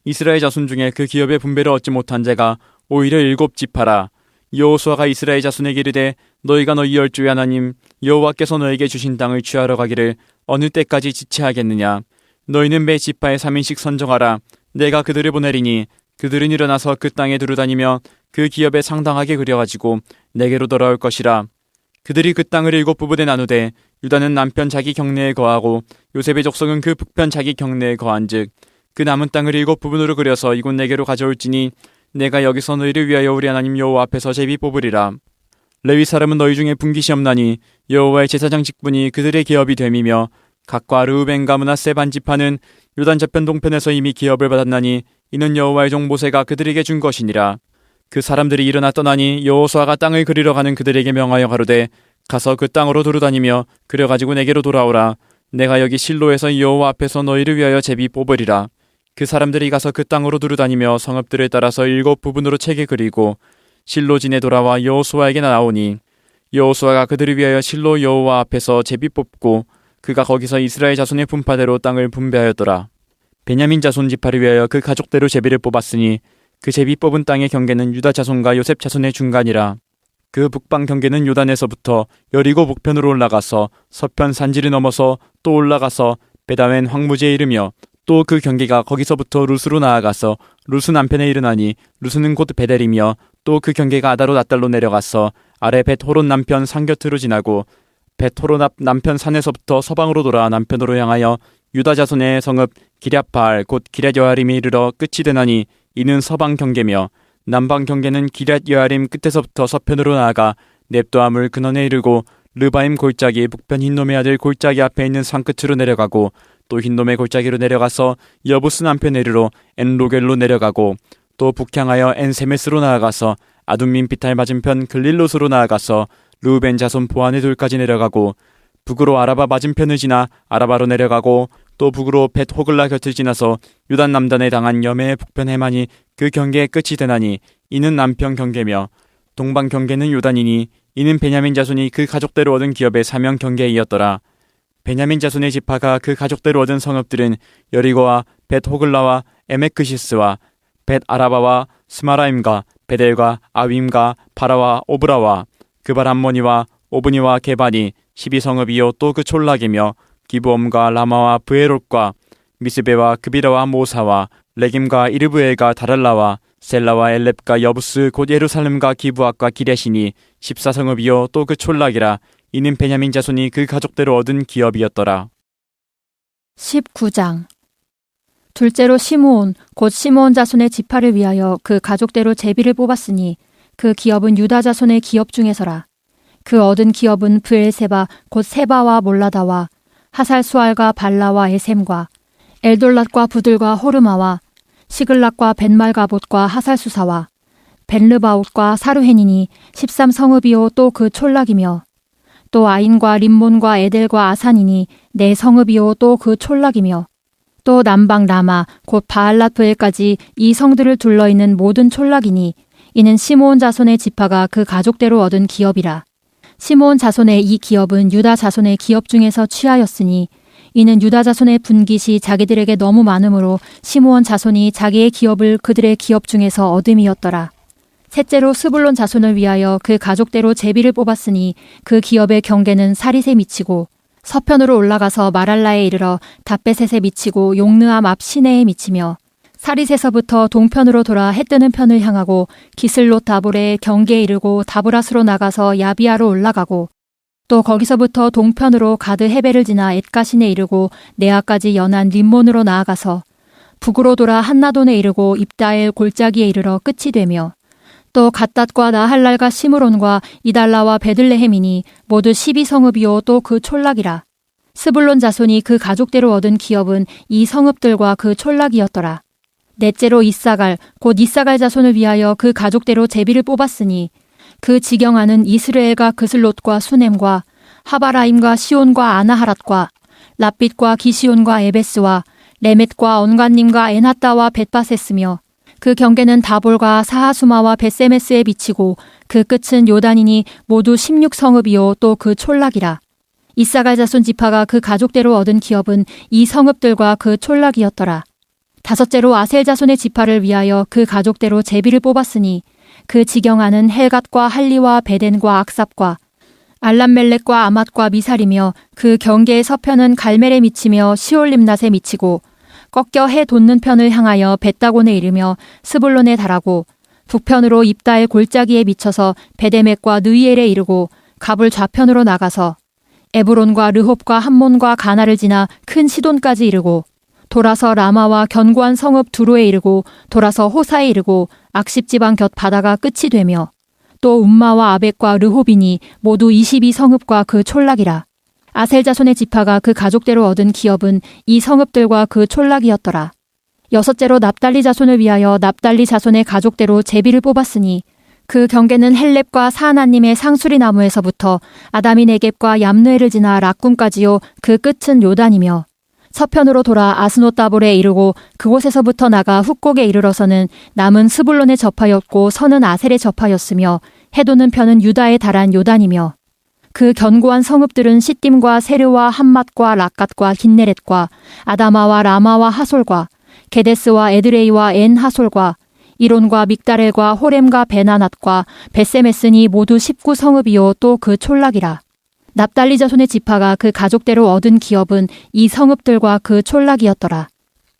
이스라엘 자손 중에 그 기업의 분배를 얻지 못한 자가 오히려 7지파라. 여호수아가 이스라엘 자손에게 이르되 너희가 너희 열조의 하나님 여호와께서 너에게 주신 땅을 취하러 가기를 어느 때까지 지체하겠느냐. 너희는 매 지파에 3인씩 선정하라. 내가 그들을 보내리니 그들은 일어나서 그 땅에 두루다니며 그 기업에 상당하게 그려가지고 내게로 돌아올 것이라. 그들이 그 땅을 7부분에 나누되 유다는 남편 자기 경내에 거하고 요셉의 족속은 그 북편 자기 경내에 거한즉 그 남은 땅을 7부분으로 그려서 이곳 내게로 가져올지니 내가 여기서 너희를 위하여 우리 하나님 여호와 앞에서 제비 뽑으리라. 레위 사람은 너희 중에 분깃이 없나니 여호와의 제사장 직분이 그들의 기업이 됨이며 각과 르우벤과 므낫세 반지파는 요단 저편 동편에서 이미 기업을 받았나니 이는 여호와의 종 모세가 그들에게 준 것이니라. 그 사람들이 일어나 떠나니 여호수아가 땅을 그리러 가는 그들에게 명하여 가로되 가서 그 땅으로 두루다니며 그려가지고 내게로 돌아오라. 내가 여기 실로에서 여호와 앞에서 너희를 위하여 제비 뽑으리라. 그 사람들이 가서 그 땅으로 두루다니며 성읍들을 따라서 7부분으로 채게 그리고 실로진에 돌아와 여호수아에게 나오니 여호수아가 그들을 위하여 실로 여호와 앞에서 제비 뽑고 그가 거기서 이스라엘 자손의 분파대로 땅을 분배하였더라. 베냐민 자손 지파를 위하여 그 가족대로 제비를 뽑았으니 그 제비 뽑은 땅의 경계는 유다 자손과 요셉 자손의 중간이라. 그 북방 경계는 요단에서부터 여리고 북편으로 올라가서 서편 산지를 넘어서 또 올라가서 베다웬 황무지에 이르며 또 그 경계가 거기서부터 루스로 나아가서 루스 남편에 이르나니 루스는 곧 베델이며 또 그 경계가 아다로 낫달로 내려가서 아래 벳호론 남편 산 곁으로 지나고 벳호론 앞 남편 산에서부터 서방으로 돌아 남편으로 향하여 유다 자손의 성읍 기럇바알 곧 기럇여아림에 이르러 끝이 되나니 이는 서방 경계며 남방 경계는 기럇여아림 끝에서부터 서편으로 나아가 넵도아물 근원에 이르고 르바임 골짜기 북편 흰놈의 아들 골짜기 앞에 있는 산 끝으로 내려가고 또 흰놈의 골짜기로 내려가서 여부스 남편에 이르러 엔로겔로 내려가고 또 북향하여 엔세메스로 나아가서 아둠민 비탈 맞은편 글릴롯으로 나아가서 르우벤 자손 보안의 돌까지 내려가고 북으로 아라바 맞은편을 지나 아라바로 내려가고 또 북으로 벳 호글라 곁을 지나서 유단 남단에 당한 여매의 북편 해만이 그 경계의 끝이 되나니 이는 남편 경계며 동방 경계는 요단이니 이는 베냐민 자손이 그 가족대로 얻은 기업의 사명 경계이었더라. 베냐민 자손의 지파가 그 가족대로 얻은 성읍들은 여리고와 벳 호글라와 에메크시스와 벳 아라바와 스마라임과 베델과 아윈과 바라와 오브라와 그발 암모니와 오브니와 게바니 12성읍이요 또 그 촌락이며 기브옴과 라마와 브에롯과 미스베와 그비라와 모사와 레김과 이르브엘과 다랄라와 셀라와 엘렙과 여부스 곧 예루살렘과 기브악과 기레시니 14성읍이요 또 그 촌락이라. 이는 베냐민 자손이 그 가족대로 얻은 기업이었더라. 19장. 둘째로 시므온 곧 시므온 자손의 지파를 위하여 그 가족대로 제비를 뽑았으니 그 기업은 유다 자손의 기업 중에서라. 그 얻은 기업은 브엘세바 곧 세바와 몰라다와 하살수알과 발라와 에셈과 엘돌랏과 부들과 호르마와 시글락과 벤말가봇과 하살수사와 벤르바옷과 사르헤니니 13성읍이요 또 그 촌락이며 또 아인과 림몬과 에델과 아산이니 4성읍이요 또 그 촌락이며 또 남방 라마 곧 바알랏브엘까지 이 성들을 둘러있는 모든 촌락이니 이는 시므온 자손의 지파가 그 가족대로 얻은 기업이라. 시므온 자손의 이 기업은 유다 자손의 기업 중에서 취하였으니 이는 유다 자손의 분깃이 자기들에게 너무 많으므로 시므온 자손이 자기의 기업을 그들의 기업 중에서 얻음이었더라. 셋째로 스불론 자손을 위하여 그 가족대로 제비를 뽑았으니 그 기업의 경계는 사릿에 미치고 서편으로 올라가서 마랄라에 이르러 답베셋에 미치고 용느암 앞 시내에 미치며 사릿에서부터 동편으로 돌아 해뜨는 편을 향하고 기슬롯 다볼의 경계에 이르고 다브라스로 나가서 야비아로 올라가고 또 거기서부터 동편으로 가드 헤벨을 지나 엣가신에 이르고 네아까지 연한 림몬으로 나아가서 북으로 돌아 한나돈에 이르고 입다엘 골짜기에 이르러 끝이 되며 또 갓닷과 나할랄과 시므론과 이달라와 베들레헴이니 모두 12성읍이요 또 그 촌락이라. 스불론 자손이 그 가족대로 얻은 기업은 이 성읍들과 그 촌락이었더라. 넷째로 이사갈 곧 이사갈 자손을 위하여 그 가족대로 제비를 뽑았으니 그 지경하는 이스라엘과 그슬롯과 수넴과 하바라임과 시온과 아나하랏과 랍빗과 기시온과 에베스와 레멧과 언관님과 에나따와 벳바세스며 그 경계는 다볼과 사하수마와 벳세메스에 비치고 그 끝은 요단이니 모두 16성읍이요 또 그 촌락이라. 이사갈 자손 지파가 그 가족대로 얻은 기업은 이 성읍들과 그 촌락이었더라. 다섯째로 아셀 자손의 지파를 위하여 그 가족대로 제비를 뽑았으니 그 지경하는 헬갓과 할리와 베덴과 악삽과 알람멜렉과 아맛과 미살이며 그 경계의 서편은 갈멜에 미치며 시올림낫에 미치고 꺾여 해 돋는 편을 향하여 벳다곤에 이르며 스불론에 달하고 북편으로 입다의 골짜기에 미쳐서 베데맥과 느이엘에 이르고 갑을 좌편으로 나가서 에브론과 르홉과 함몬과 가나를 지나 큰 시돈까지 이르고 돌아서 라마와 견고한 성읍 두로에 이르고 돌아서 호사에 이르고 악십지방 곁 바다가 끝이 되며 또 움마와 아벡과 르홉이니 모두 22성읍과 그 촌락이라. 아셀 자손의 지파가 그 가족대로 얻은 기업은 이 성읍들과 그 촌락이었더라. 여섯째로 납달리 자손을 위하여 납달리 자손의 가족대로 제비를 뽑았으니 그 경계는 헬렙과 사하나님의 상수리 나무에서부터 아다미 네겝과 얌느에를 지나 락꿈까지요 그 끝은 요단이며 서편으로 돌아 아스노따볼에 이르고 그곳에서부터 나가 훅곡에 이르러서는 남은 스불론에 접하였고 서는 아셀에 접하였으며 해도는 편은 유다에 달한 요단이며 그 견고한 성읍들은 시딤과 세르와 함맛과 락갓과 긴네렛과 아다마와 라마와 하솔과 게데스와 에드레이와 엔 하솔과 이론과 믹다렐과 호렘과 베나낫과 벳세메스니 모두 19성읍이요 또 그 촌락이라. 납달리 자손의 지파가 그 가족대로 얻은 기업은 이 성읍들과 그 촌락이었더라.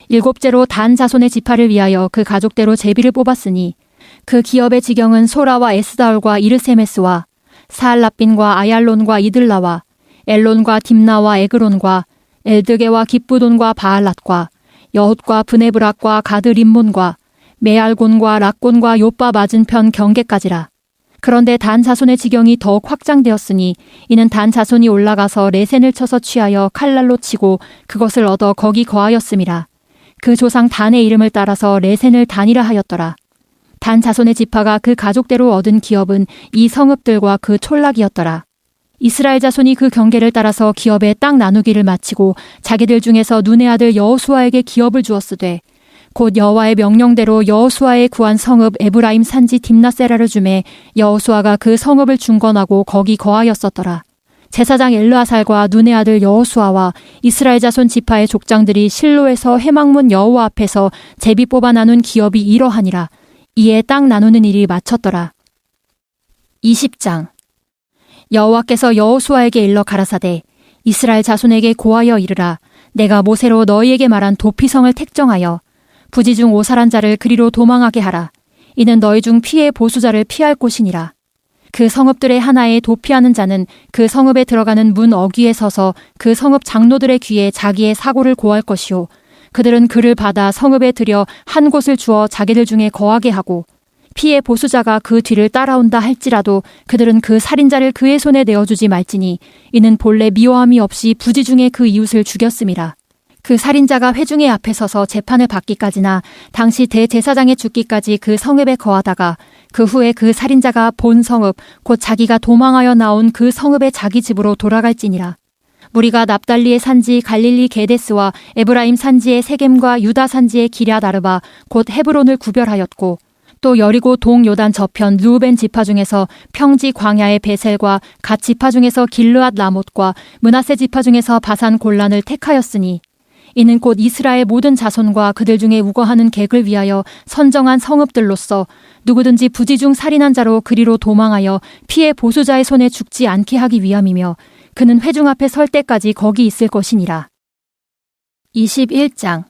일곱째로 단 자손의 지파를 위하여 그 가족대로 제비를 뽑았으니 그 기업의 지경은 소라와 에스다올과 이르세메스와 사알라빈과 아얄론과 이들라와 엘론과 딥나와 에그론과 엘드게와 깁부돈과 바알랏과 여훗과 브네브락과 가드림몬과 메알곤과 락곤과 요빠 맞은편 경계까지라. 그런데 단 자손의 지경이 더욱 확장되었으니 이는 단 자손이 올라가서 레센을 쳐서 취하여 칼날로 치고 그것을 얻어 거기 거하였음이라. 그 조상 단의 이름을 따라서 레센을 단이라 하였더라. 단 자손의 지파가 그 가족대로 얻은 기업은 이 성읍들과 그 촌락이었더라. 이스라엘 자손이 그 경계를 따라서 기업의 땅 나누기를 마치고 자기들 중에서 눈의 아들 여호수아에게 기업을 주었으되 곧 여호와의 명령대로 여호수아의 구한 성읍 에브라임 산지 딥나세라를 주매 여호수아가 그 성읍을 중건하고 거기 거하였었더라. 제사장 엘르아살과 눈의 아들 여호수아와 이스라엘 자손 지파의 족장들이 실로에서 회막문 여호와 앞에서 제비 뽑아 나눈 기업이 이러하니라. 이에 땅 나누는 일이 마쳤더라. 20장. 여호와께서 여호수아에게 일러 가라사대 이스라엘 자손에게 고하여 이르라. 내가 모세로 너희에게 말한 도피성을 택정하여 부지 중 오살한 자를 그리로 도망하게 하라. 이는 너희 중 피해 보수자를 피할 곳이니라. 그 성읍들의 하나에 도피하는 자는 그 성읍에 들어가는 문 어귀에 서서 그 성읍 장로들의 귀에 자기의 사고를 고할 것이요. 그들은 그를 받아 성읍에 들여 한 곳을 주어 자기들 중에 거하게 하고 피해 보수자가 그 뒤를 따라온다 할지라도 그들은 그 살인자를 그의 손에 내어주지 말지니 이는 본래 미워함이 없이 부지 중에 그 이웃을 죽였음이라. 그 살인자가 회중의 앞에 서서 재판을 받기까지나 당시 대제사장의 죽기까지 그 성읍에 거하다가 그 후에 그 살인자가 본 성읍 곧 자기가 도망하여 나온 그 성읍의 자기 집으로 돌아갈지니라. 무리가 납달리의 산지 갈릴리 게데스와 에브라임 산지의 세겜과 유다 산지의 기럇 아르바 곧 헤브론을 구별하였고 또 여리고 동요단 저편 르우벤 지파 중에서 평지 광야의 베셀과 갓 지파 중에서 길르앗 라못과 므낫세 지파 중에서 바산 골란을 택하였으니 이는 곧 이스라엘 모든 자손과 그들 중에 우거하는 객을 위하여 선정한 성읍들로서 누구든지 부지 중 살인한 자로 그리로 도망하여 피해 보수자의 손에 죽지 않게 하기 위함이며 그는 회중 앞에 설 때까지 거기 있을 것이니라. 21장.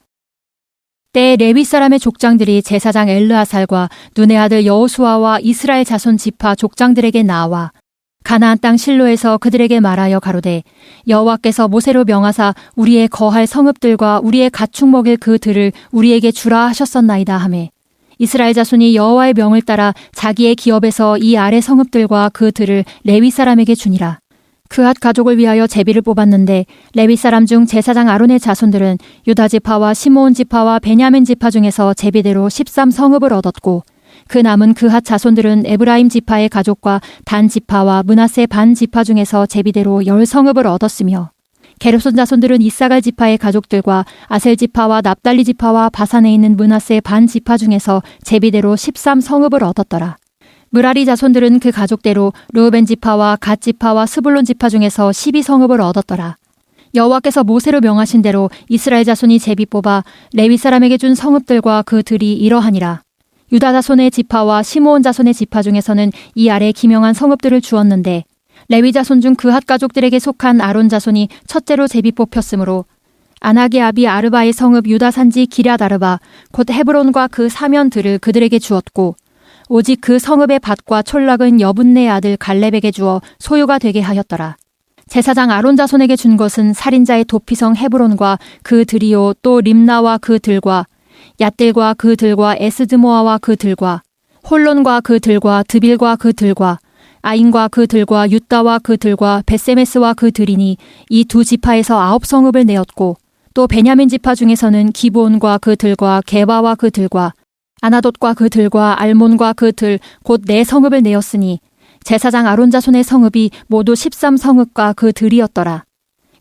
때에 레위 사람의 족장들이 제사장 엘르아살과 눈의 아들 여호수아와 이스라엘 자손 지파 족장들에게 나와 가나안 땅 실로에서 그들에게 말하여 가로되 여호와께서 모세로 명하사 우리의 거할 성읍들과 우리의 가축 먹일 그 들을 우리에게 주라 하셨었나이다 하매 이스라엘 자손이 여호와의 명을 따라 자기의 기업에서 이 아래 성읍들과 그 들을 레위 사람에게 주니라. 그핫 가족을 위하여 제비를 뽑았는데 레위 사람 중 제사장 아론의 자손들은 유다 지파와 시므온 지파와 베냐민 지파 중에서 제비대로 13성읍을 얻었고 그 남은 그핫 자손들은 에브라임 지파의 가족과 단 지파와 므낫세 반 지파 중에서 제비대로 10성읍을 얻었으며 게르손 자손들은 이사갈 지파의 가족들과 아셀 지파와 납달리 지파와 바산에 있는 므낫세 반 지파 중에서 제비대로 13성읍을 얻었더라. 므라리 자손들은 그 가족대로 르우벤 지파와 갓 지파와 스불론 지파 중에서 12성읍을 얻었더라. 여호와께서 모세로 명하신 대로 이스라엘 자손이 제비 뽑아 레위 사람에게 준 성읍들과 그 들이 이러하니라. 유다 자손의 지파와 시므온 자손의 지파 중에서는 이 아래 기명한 성읍들을 주었는데 레위 자손 중 그핫 가족들에게 속한 아론 자손이 첫째로 제비 뽑혔으므로 아낙의 아비 아르바의 성읍 유다 산지 기럇 아르바 곧 헤브론과 그 사면들을 그들에게 주었고 오직 그 성읍의 밭과 촌락은 여분네의 아들 갈렙에게 주어 소유가 되게 하였더라. 제사장 아론 자손에게 준 것은 살인자의 도피성 헤브론과 그 들이요 또 림나와 그 들과 얏들과 그 들과 에스드모아와 그 들과 홀론과 그 들과 드빌과 그 들과 아인과 그 들과 유다와 그 들과 벳세메스와 그 들이니 이 두 지파에서 9성읍을 내었고 또 베냐민 지파 중에서는 기브온과 그 들과 게바와 그 들과 아나돗과 그 들과 알몬과 그 들 곧 4성읍을 내었으니 제사장 아론 자손의 성읍이 모두 13성읍과 그 들이었더라.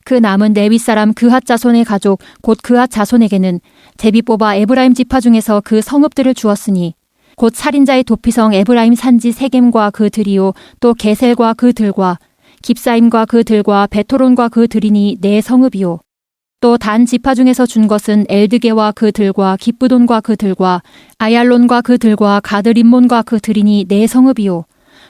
그 남은 레위 사람 그핫 자손의 가족 곧 그핫 자손에게는 제비 뽑아 에브라임 지파 중에서 그 성읍들을 주었으니 곧 살인자의 도피성 에브라임 산지 세겜과 그 들이요 또 게셀과 그 들과 깁사임과 그 들과 베토론과 그 들이니 4성읍이요. 또 단 지파 중에서 준 것은 엘드게와 그 들과 기브돈과 그 들과 아얄론과 그 들과 가드림몬과 그 들이니 4성읍이요.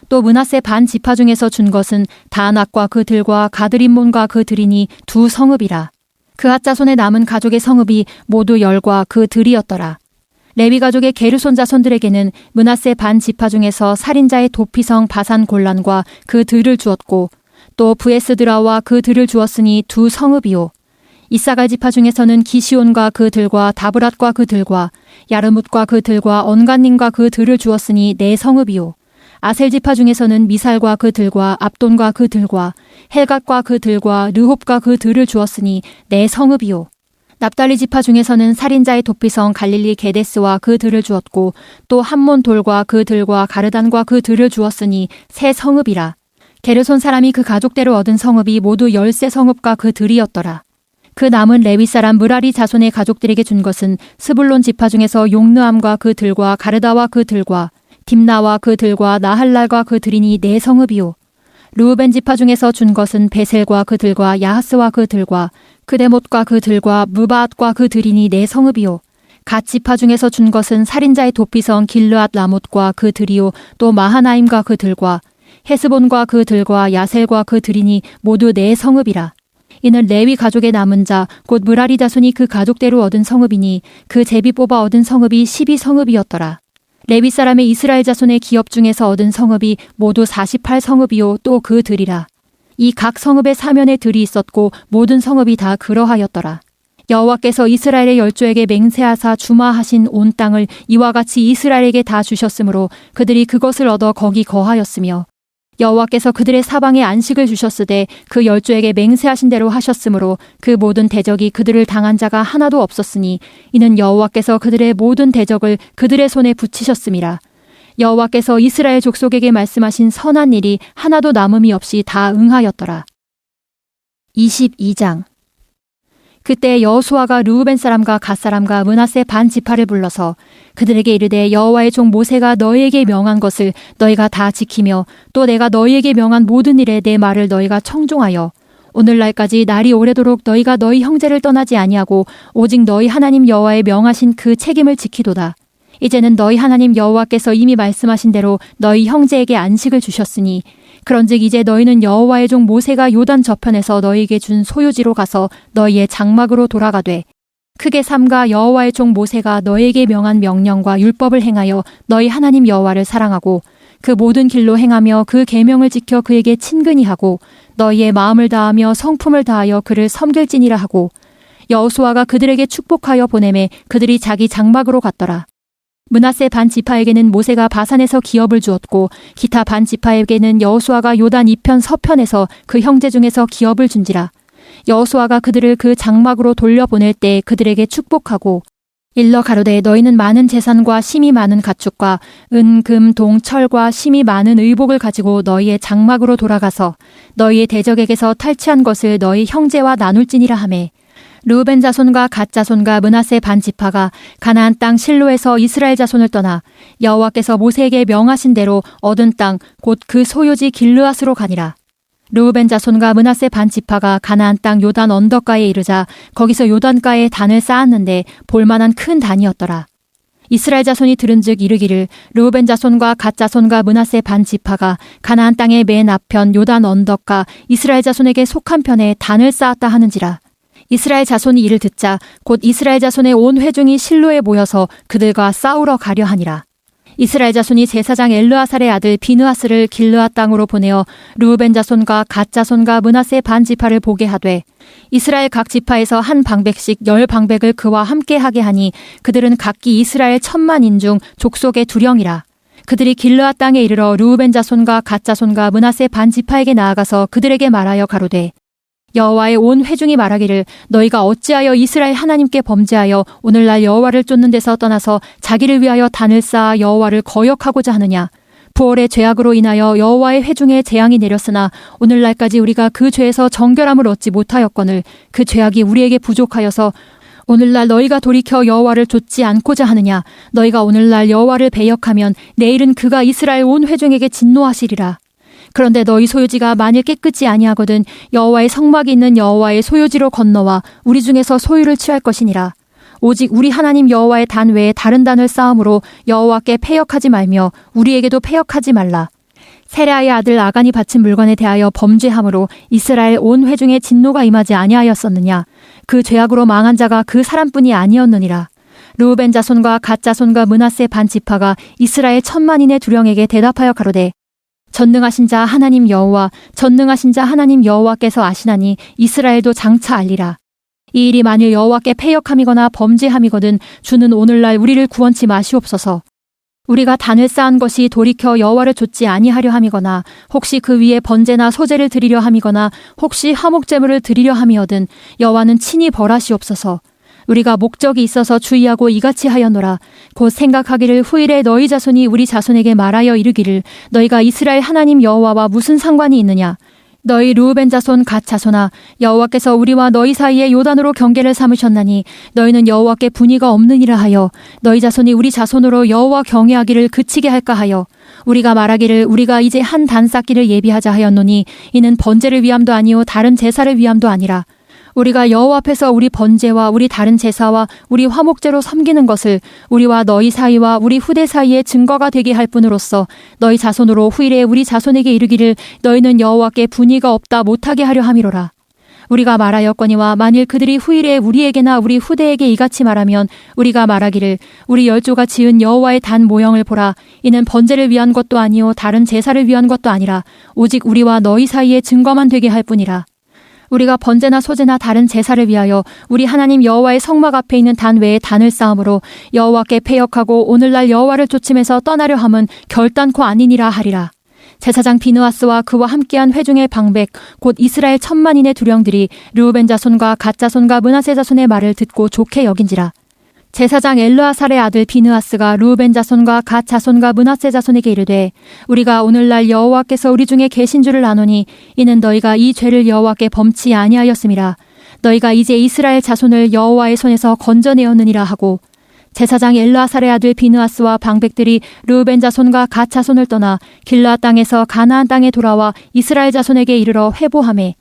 또 므낫세 반 지파 중에서 준 것은 다낙과 그 들과 가드림몬과 그 들이니 2성읍이라. 그핫 자손의 남은 가족의 성읍이 모두 10과 그 들이었더라. 레위 가족의 게르손 자손들에게는 므낫세 반 지파 중에서 살인자의 도피성 바산 골란과 그 들을 주었고 또 브에스드라와 그 들을 주었으니 2성읍이요. 이사갈 지파 중에서는 기시온과 그 들과 다브랏과 그 들과 야르뭇과 그 들과 언간님과 그 들을 주었으니 4성읍이요. 아셀 지파 중에서는 미살과 그 들과 압돈과 그 들과 헬갓과 그 들과 르홉과 그 들을 주었으니 4성읍이요. 납달리 지파 중에서는 살인자의 도피성 갈릴리 게데스와 그 들을 주었고 또 함몬 돌과 그 들과 가르단과 그 들을 주었으니 3성읍이라. 게르손 사람이 그 가족대로 얻은 성읍이 모두 13성읍과 그 들이었더라. 그 남은 레위 사람 므라리 자손의 가족들에게 준 것은 스불론 지파 중에서 용느암과 그 들과 가르다와 그 들과 딥나와 그 들과 나할랄과 그 들이니 4성읍이요. 르우벤 지파 중에서 준 것은 베셀과 그 들과 야하스와 그 들과 그데못과 그 들과 무바앗과 그 들이니 4성읍이요. 갓 지파 중에서 준 것은 살인자의 도피성 길르앗 라못과 그 들이요 또 마하나임과 그 들과 헤스본과 그 들과 야셀과 그 들이니 모두 4성읍이라. 이는 레위 가족의 남은 자 곧 므라리 자손이 그 가족대로 얻은 성읍이니 그 제비 뽑아 얻은 성읍이 12성읍이었더라. 레위 사람의 이스라엘 자손의 기업 중에서 얻은 성읍이 모두 48성읍이요 또 그 들이라. 이 각 성읍의 사면에 들이 있었고 모든 성읍이 다 그러하였더라. 여호와께서 이스라엘의 열조에게 맹세하사 주마하신 온 땅을 이와 같이 이스라엘에게 다 주셨으므로 그들이 그것을 얻어 거기 거하였으며 여호와께서 그들의 사방에 안식을 주셨으되 그 열조에게 맹세하신 대로 하셨으므로 그 모든 대적이 그들을 당한 자가 하나도 없었으니 이는 여호와께서 그들의 모든 대적을 그들의 손에 붙이셨음이라. 여호와께서 이스라엘 족속에게 말씀하신 선한 일이 하나도 남음이 없이 다 응하였더라. 22장. 그때 여호수아가 르우벤 사람과 갓 사람과 므낫세 반 지파를 불러서 그들에게 이르되 여호와의 종 모세가 너희에게 명한 것을 너희가 다 지키며 또 내가 너희에게 명한 모든 일에 내 말을 너희가 청종하여 오늘날까지 날이 오래도록 너희가 너희 형제를 떠나지 아니하고 오직 너희 하나님 여호와의 명하신 그 책임을 지키도다. 이제는 너희 하나님 여호와께서 이미 말씀하신 대로 너희 형제에게 안식을 주셨으니 그런즉 이제 너희는 여호와의 종 모세가 요단 저편에서 너희에게 준 소유지로 가서 너희의 장막으로 돌아가되 크게 삼가 여호와의 종 모세가 너희에게 명한 명령과 율법을 행하여 너희 하나님 여호와를 사랑하고 그 모든 길로 행하며 그 계명을 지켜 그에게 친근히 하고 너희의 마음을 다하며 성품을 다하여 그를 섬길지니라 하고 여호수아가 그들에게 축복하여 보내매 그들이 자기 장막으로 갔더라. 므낫세 반 지파에게는 모세가 바산에서 기업을 주었고 기타 반 지파에게는 여호수아가 요단 이편 서편에서 그 형제 중에서 기업을 준지라. 여호수아가 그들을 그 장막으로 돌려보낼 때 그들에게 축복하고 일러 가로되 너희는 많은 재산과 심이 많은 가축과 은, 금, 동, 철과 심이 많은 의복을 가지고 너희의 장막으로 돌아가서 너희의 대적에게서 탈취한 것을 너희 형제와 나눌지니라 하매 르우벤 자손과 갓 자손과 므낫세 반 지파가 가나안 땅 실로에서 이스라엘 자손을 떠나 여호와께서 모세에게 명하신 대로 얻은 땅 곧 그 소유지 길르앗으로 가니라. 르우벤 자손과 므낫세 반 지파가 가나안 땅 요단 언덕가에 이르자 거기서 요단가에 단을 쌓았는데 볼만한 큰 단이었더라. 이스라엘 자손이 들은즉 이르기를 르우벤 자손과 갓 자손과 므낫세 반 지파가 가나안 땅의 맨 앞편 요단 언덕가 이스라엘 자손에게 속한 편에 단을 쌓았다 하는지라. 이스라엘 자손이 이를 듣자 곧 이스라엘 자손의 온 회중이 실로에 모여서 그들과 싸우러 가려 하니라. 이스라엘 자손이 제사장 엘르아살의 아들 비느하스를 길르앗 땅으로 보내어 르우벤 자손과 갓 자손과 므낫세 반 지파를 보게 하되 이스라엘 각 지파에서 한 방백씩 10방백을 그와 함께 하게 하니 그들은 각기 이스라엘 1000만인 중 족속의 두령이라. 그들이 길르앗 땅에 이르러 르우벤 자손과 갓 자손과 므낫세 반 지파에게 나아가서 그들에게 말하여 가로되 여호와의 온 회중이 말하기를 너희가 어찌하여 이스라엘 하나님께 범죄하여 오늘날 여호와를 쫓는 데서 떠나서 자기를 위하여 단을 쌓아 여호와를 거역하고자 하느냐. 부월의 죄악으로 인하여 여호와의 회중에 재앙이 내렸으나 오늘날까지 우리가 그 죄에서 정결함을 얻지 못하였거늘 그 죄악이 우리에게 부족하여서 오늘날 너희가 돌이켜 여호와를 좇지 않고자 하느냐. 너희가 오늘날 여호와를 배역하면 내일은 그가 이스라엘 온 회중에게 진노하시리라. 그런데 너희 소유지가 만일 깨끗이 아니하거든 여호와의 성막이 있는 여호와의 소유지로 건너와 우리 중에서 소유를 취할 것이니라. 오직 우리 하나님 여호와의 단 외에 다른 단을 쌓음으로 여호와께 패역하지 말며 우리에게도 패역하지 말라. 세라의 아들 아간이 바친 물건에 대하여 범죄함으로 이스라엘 온 회중의 진노가 임하지 아니하였었느냐. 그 죄악으로 망한 자가 그 사람뿐이 아니었느니라. 르우벤 자손과 갓 자손과 므낫세 반 지파가 이스라엘 1000만인의 두령에게 대답하여 가로되 전능하신 자 하나님 여호와 전능하신 자 하나님 여호와께서 아시나니 이스라엘도 장차 알리라. 이 일이 만일 여호와께 패역함이거나 범죄함이거든 주는 오늘날 우리를 구원치 마시옵소서. 우리가 단을 쌓은 것이 돌이켜 여호와를 좇지 아니하려 함이거나 혹시 그 위에 번제나 소제를 드리려 함이거나 혹시 화목제물을 드리려 함이거든 여호와는 친히 벌하시옵소서. 우리가 목적이 있어서 주의하고 이같이 하였노라. 곧 생각하기를 후일에 너희 자손이 우리 자손에게 말하여 이르기를 너희가 이스라엘 하나님 여호와와 무슨 상관이 있느냐. 너희 르우벤 자손 갓 자손아 여호와께서 우리와 너희 사이에 요단으로 경계를 삼으셨나니 너희는 여호와께 분의가 없느니라 하여 너희 자손이 우리 자손으로 여호와 경외하기를 그치게 할까 하여 우리가 말하기를 우리가 이제 한 단 쌓기를 예비하자 하였노니 이는 번제를 위함도 아니요 다른 제사를 위함도 아니라 우리가 여호와 앞에서 우리 번제와 우리 다른 제사와 우리 화목제로 섬기는 것을 우리와 너희 사이와 우리 후대 사이에 증거가 되게 할 뿐으로써 너희 자손으로 후일에 우리 자손에게 이르기를 너희는 여호와께 분의가 없다 못하게 하려 함이로라. 우리가 말하였거니와 만일 그들이 후일에 우리에게나 우리 후대에게 이같이 말하면 우리가 말하기를 우리 열조가 지은 여호와의 단 모형을 보라. 이는 번제를 위한 것도 아니요 다른 제사를 위한 것도 아니라 오직 우리와 너희 사이에 증거만 되게 할 뿐이라. 우리가 번제나 소제나 다른 제사를 위하여 우리 하나님 여호와의 성막 앞에 있는 단 외에 단을 쌓음으로 여호와께 패역하고 오늘날 여호와를 좇음에서 떠나려 함은 결단코 아니니라 하리라. 제사장 비느하스와 그와 함께한 회중의 방백 곧 이스라엘 1000만인의 두령들이 르우벤 자손과 갓 자손과 므낫세 자손의 말을 듣고 좋게 여긴지라. 제사장 엘르아살의 아들 비느하스가 르우벤 자손과 갓 자손과 므낫세 자손에게 이르되 우리가 오늘날 여호와께서 우리 중에 계신 줄을 아노니 이는 너희가 이 죄를 여호와께 범치 아니하였음이라. 너희가 이제 이스라엘 자손을 여호와의 손에서 건져내었느니라 하고 제사장 엘르아살의 아들 비느하스와 방백들이 르우벤 자손과 갓 자손을 떠나 길르앗 땅에서 가나안 땅에 돌아와 이스라엘 자손에게 이르러 회보하매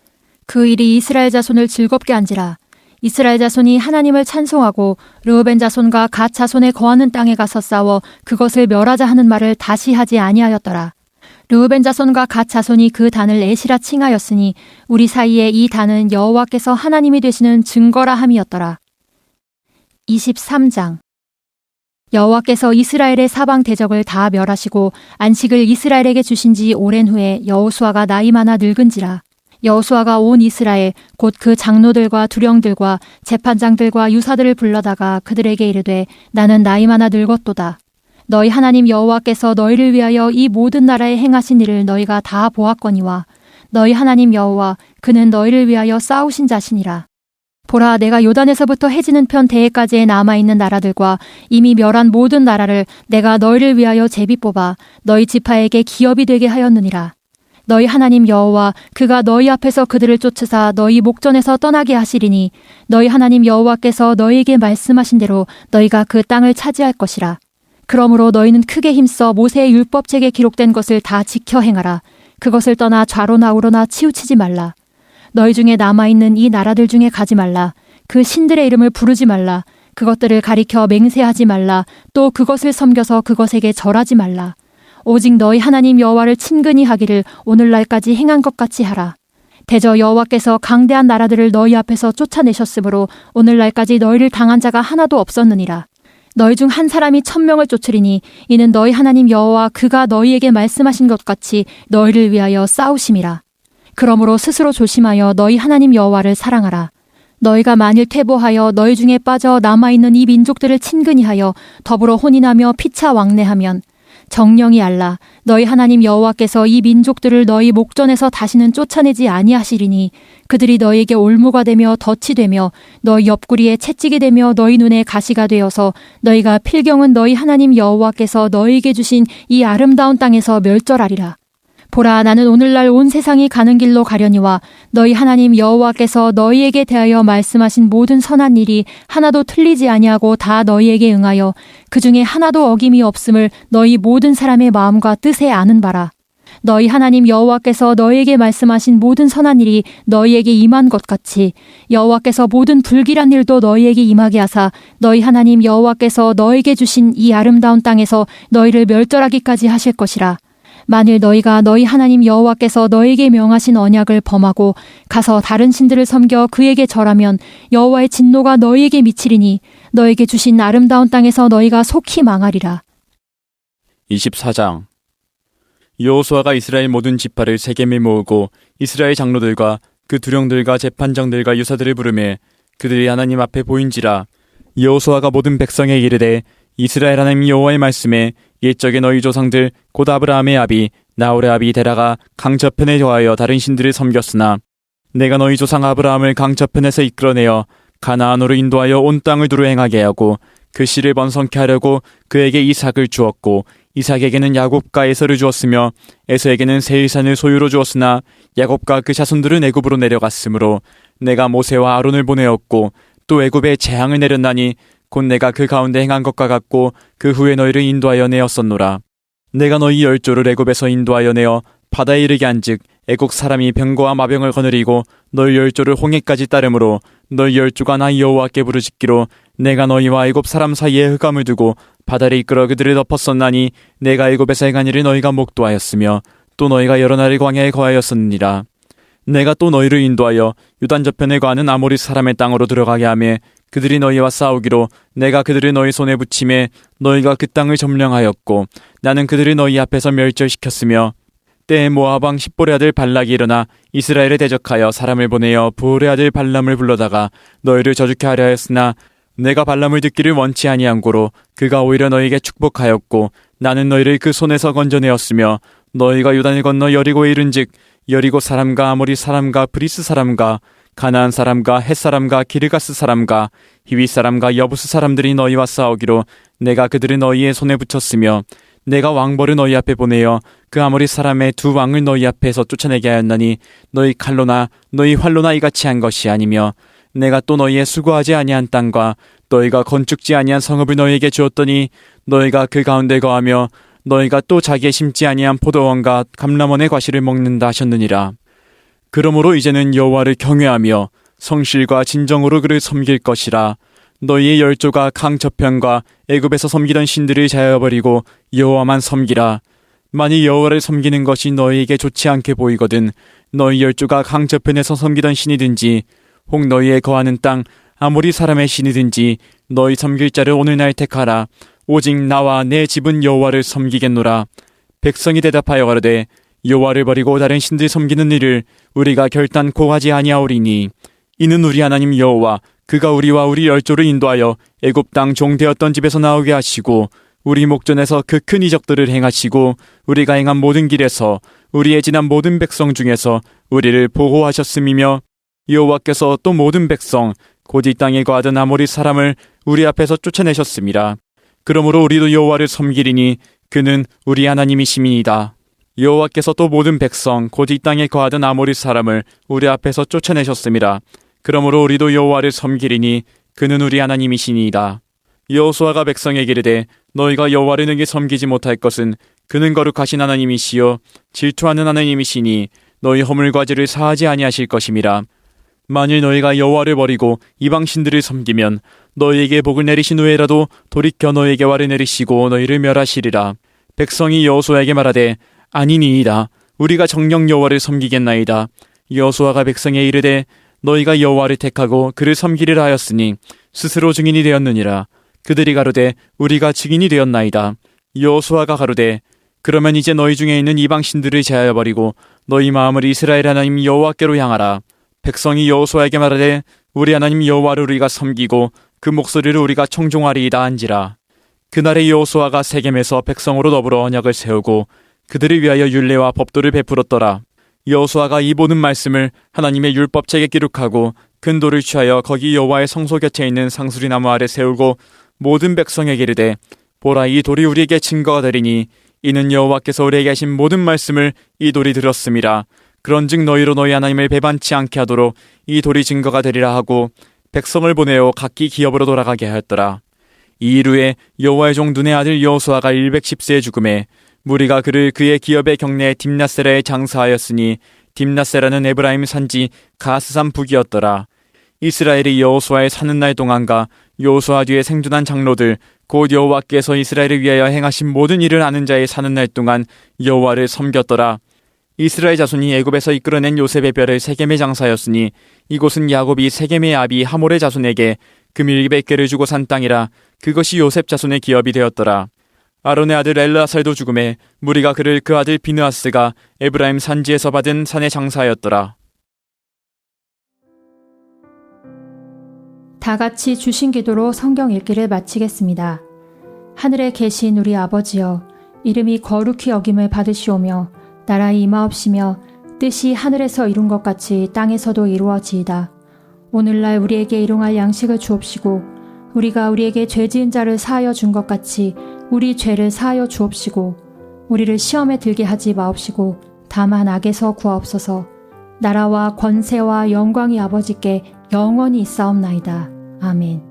그 일이 이스라엘 자손을 즐겁게 한지라. 이스라엘 자손이 하나님을 찬송하고 르우벤 자손과 갓 자손에 거하는 땅에 가서 싸워 그것을 멸하자 하는 말을 다시 하지 아니하였더라. 르우벤 자손과 갓 자손이 그 단을 에시라 칭하였으니 우리 사이에 이 단은 여호와께서 하나님이 되시는 증거라 함이었더라. 23장 여호와께서 이스라엘의 사방 대적을 다 멸하시고 안식을 이스라엘에게 주신 지 오랜 후에 여호수아가 나이 많아 늙은지라. 여호수아가 온 이스라엘 곧 그 장로들과 두령들과 재판장들과 유사들을 불러다가 그들에게 이르되 나는 나이 많아 늙었도다. 너희 하나님 여호와께서 너희를 위하여 이 모든 나라에 행하신 일을 너희가 다 보았거니와 너희 하나님 여호와 그는 너희를 위하여 싸우신 자시니라. 보라, 내가 요단에서부터 해지는 편 대해까지에 남아있는 나라들과 이미 멸한 모든 나라를 내가 너희를 위하여 제비 뽑아 너희 지파에게 기업이 되게 하였느니라. 너희 하나님 여호와 그가 너희 앞에서 그들을 쫓으사 너희 목전에서 떠나게 하시리니 너희 하나님 여호와께서 너희에게 말씀하신 대로 너희가 그 땅을 차지할 것이라. 그러므로 너희는 크게 힘써 모세의 율법책에 기록된 것을 다 지켜 행하라. 그것을 떠나 좌로나 우로나 치우치지 말라. 너희 중에 남아있는 이 나라들 중에 가지 말라. 그 신들의 이름을 부르지 말라. 그것들을 가리켜 맹세하지 말라. 또 그것을 섬겨서 그것에게 절하지 말라. 오직 너희 하나님 여호와를 친근히 하기를 오늘날까지 행한 것 같이 하라. 대저 여호와께서 강대한 나라들을 너희 앞에서 쫓아내셨으므로 오늘날까지 너희를 당한 자가 하나도 없었느니라. 너희 중 한 사람이 1000명을 쫓으리니 이는 너희 하나님 여호와 그가 너희에게 말씀하신 것 같이 너희를 위하여 싸우심이라. 그러므로 스스로 조심하여 너희 하나님 여호와를 사랑하라. 너희가 만일 퇴보하여 너희 중에 빠져 남아있는 이 민족들을 친근히 하여 더불어 혼인하며 피차 왕래하면 정령이 알라. 너희 하나님 여호와께서 이 민족들을 너희 목전에서 다시는 쫓아내지 아니하시리니 그들이 너희에게 올무가 되며 덫이 되며 너희 옆구리에 채찍이 되며 너희 눈에 가시가 되어서 너희가 필경은 너희 하나님 여호와께서 너희에게 주신 이 아름다운 땅에서 멸절하리라. 보라, 나는 오늘날 온 세상이 가는 길로 가려니와 너희 하나님 여호와께서 너희에게 대하여 말씀하신 모든 선한 일이 하나도 틀리지 아니하고 다 너희에게 응하여 그 중에 하나도 어김이 없음을 너희 모든 사람의 마음과 뜻에 아는 바라. 너희 하나님 여호와께서 너희에게 말씀하신 모든 선한 일이 너희에게 임한 것 같이 여호와께서 모든 불길한 일도 너희에게 임하게 하사 너희 하나님 여호와께서 너희에게 주신 이 아름다운 땅에서 너희를 멸절하기까지 하실 것이라. 만일 너희가 너희 하나님 여호와께서 너희에게 명하신 언약을 범하고 가서 다른 신들을 섬겨 그에게 절하면 여호와의 진노가 너희에게 미치리니 너희에게 주신 아름다운 땅에서 너희가 속히 망하리라. 24장. 여호수아가 이스라엘 모든 지파를 세겜에 모으고 이스라엘 장로들과 그 두령들과 재판장들과 유사들을 부르매 그들이 하나님 앞에 보인지라. 여호수아가 모든 백성에 이르되 이스라엘 하나님 여호와의 말씀에 옛적에 너희 조상들 곧 아브라함의 아비 나홀의 아비 데라가 강 저편에 거하여 다른 신들을 섬겼으나 내가 너희 조상 아브라함을 강 저편에서 이끌어내어 가나안으로 인도하여 온 땅을 두루 행하게 하고 그 씨를 번성케 하려고 그에게 이삭을 주었고 이삭에게는 야곱과 에서를 주었으며 에서에게는 세일산을 소유로 주었으나 야곱과 그 자손들은 애굽으로 내려갔으므로 내가 모세와 아론을 보내었고 또 애굽에 재앙을 내렸나니 곧 내가 그 가운데 행한 것과 같고 그 후에 너희를 인도하여 내었었노라. 내가 너희 열조를 애굽에서 인도하여 내어 바다에 이르게 한즉 애국 사람이 병거와 마병을 거느리고 너희 열조를 홍해까지 따르므로 너희 열조가 나 여호와께 부르짖기로 내가 너희와 애굽 사람 사이에 흑암을 두고 바다를 이끌어 그들을 덮었었나니 내가 애굽에서 행한 일을 너희가 목도하였으며 또 너희가 여러 날을 광야에 거하였었느니라. 내가 또 너희를 인도하여 유단 저편에 거하는 아모리 사람의 땅으로 들어가게 하며 그들이 너희와 싸우기로 내가 그들을 너희 손에 붙임에 너희가 그 땅을 점령하였고 나는 그들을 너희 앞에서 멸절시켰으며 때에 모압 왕 십볼의 아들 발락이 일어나 이스라엘에 대적하여 사람을 보내어 부올의 아들 발람을 불러다가 너희를 저주케 하려 하였으나 내가 발람을 듣기를 원치 아니한 고로 그가 오히려 너희에게 축복하였고 나는 너희를 그 손에서 건져내었으며 너희가 요단을 건너 여리고에 이른즉 여리고 사람과 아모리 사람과 브리스 사람과 가나안 사람과 헷 사람과 기르가스 사람과 히위 사람과 여부스 사람들이 너희와 싸우기로 내가 그들을 너희의 손에 붙였으며 내가 왕벌을 너희 앞에 보내어 그 아모리 사람의 두 왕을 너희 앞에서 쫓아내게 하였나니 너희 칼로나 너희 활로나 이같이 한 것이 아니며 내가 또 너희의 수고하지 아니한 땅과 너희가 건축지 아니한 성읍을 너희에게 주었더니 너희가 그 가운데 거하며 너희가 또 자기의 심지 아니한 포도원과 감람원의 과실을 먹는다 하셨느니라. 그러므로 이제는 여호와를 경외하며 성실과 진정으로 그를 섬길 것이라. 너희의 열조가 강 저편과 애굽에서 섬기던 신들을 자여버리고 여호와만 섬기라. 만일 여호와를 섬기는 것이 너희에게 좋지 않게 보이거든 너희 열조가 강 저편에서 섬기던 신이든지 혹 너희의 거하는 땅 아모리 사람의 신이든지 너희 섬길 자를 오늘날 택하라. 오직 나와 내 집은 여호와를 섬기겠노라. 백성이 대답하여 가로되 여호와를 버리고 다른 신들 섬기는 일을 우리가 결단코 하지 아니하오리니 이는 우리 하나님 여호와 그가 우리와 우리 열조를 인도하여 애굽 땅 종되었던 집에서 나오게 하시고 우리 목전에서 그 큰 이적들을 행하시고 우리가 행한 모든 길에서 우리의 지난 모든 백성 중에서 우리를 보호하셨음이며 여호와께서 또 모든 백성 곧 이 땅에 거하던 아모리 사람을 우리 앞에서 쫓아내셨습니다. 그러므로 우리도 여호와를 섬기리니 그는 우리 하나님이심이니이다. 여호와께서 또 모든 백성 곧 이 땅에 거하던 아모리 사람을 우리 앞에서 쫓아내셨습니다. 그러므로 우리도 여호와를 섬기리니 그는 우리 하나님이시니이다. 여호수아가 백성에게 이르되 너희가 여호와를 능히 섬기지 못할 것은 그는 거룩하신 하나님이시요 질투하는 하나님이시니 너희 허물과 죄를 사하지 아니하실 것임이라. 만일 너희가 여호와를 버리고 이방 신들을 섬기면 너희에게 복을 내리신 후에라도 돌이켜 너희에게 화를 내리시고 너희를 멸하시리라. 백성이 여호수아에게 말하되 아니니이다. 우리가 정녕 여호와를 섬기겠나이다. 여호수아가 백성에 이르되 너희가 여호와를 택하고 그를 섬기리라 하였으니 스스로 증인이 되었느니라. 그들이 가로되 우리가 증인이 되었나이다. 여호수아가 가로되 그러면 이제 너희 중에 있는 이방 신들을 제하여 버리고 너희 마음을 이스라엘 하나님 여호와께로 향하라. 백성이 여호수아에게 말하되 우리 하나님 여호와를 우리가 섬기고 그 목소리를 우리가 청종하리이다 한지라. 그날에 여호수아가 세겜에서 백성으로 더불어 언약을 세우고 그들을 위하여 율례와 법도를 베풀었더라. 여호수아가 이 모든 말씀을 하나님의 율법책에 기록하고 큰 돌을 취하여 거기 여호와의 성소 곁에 있는 상수리 나무 아래 세우고 모든 백성에게 이르되 보라 이 돌이 우리에게 증거가 되리니 이는 여호와께서 우리에게 하신 모든 말씀을 이 돌이 들었음이라. 그런즉 너희로 너희 하나님을 배반치 않게 하도록 이 돌이 증거가 되리라 하고 백성을 보내어 각기 기업으로 돌아가게 하였더라. 이 이후에 여호와의 종 눈의 아들 여호수아가 110세에 죽음에 무리가 그를 그의 기업의 경내에 딥나세라에 장사하였으니 딥나세라는 에브라임 산지 가스산 북이었더라. 이스라엘이 여호수아의 사는 날 동안과 여호수아 뒤에 생존한 장로들 곧 여호와께서 이스라엘을 위하여 행하신 모든 일을 아는 자의 사는 날 동안 여호와를 섬겼더라. 이스라엘 자손이 애굽에서 이끌어낸 요셉의 별을 세겜에 장사하였으니 이곳은 야곱이 세겜의 아비 하몰의 자손에게 금일 200개를 주고 산 땅이라. 그것이 요셉 자손의 기업이 되었더라. 아론의 아들 엘르아살도 죽음에 무리가 그를 그 아들 비느하스가 에브라임 산지에서 받은 산에 장사하였더라. 다 같이 주신 기도로 성경 읽기를 마치겠습니다. 하늘에 계신 우리 아버지여, 이름이 거룩히 여김을 받으시오며 나라의 임하옵시며 뜻이 하늘에서 이룬 것 같이 땅에서도 이루어지이다. 오늘날 우리에게 일용할 양식을 주옵시고 우리가 우리에게 죄 지은 자를 사하여 준 것 같이 우리 죄를 사하여 주옵시고 우리를 시험에 들게 하지 마옵시고 다만 악에서 구하옵소서. 나라와 권세와 영광이 아버지께 영원히 있사옵나이다. 아멘.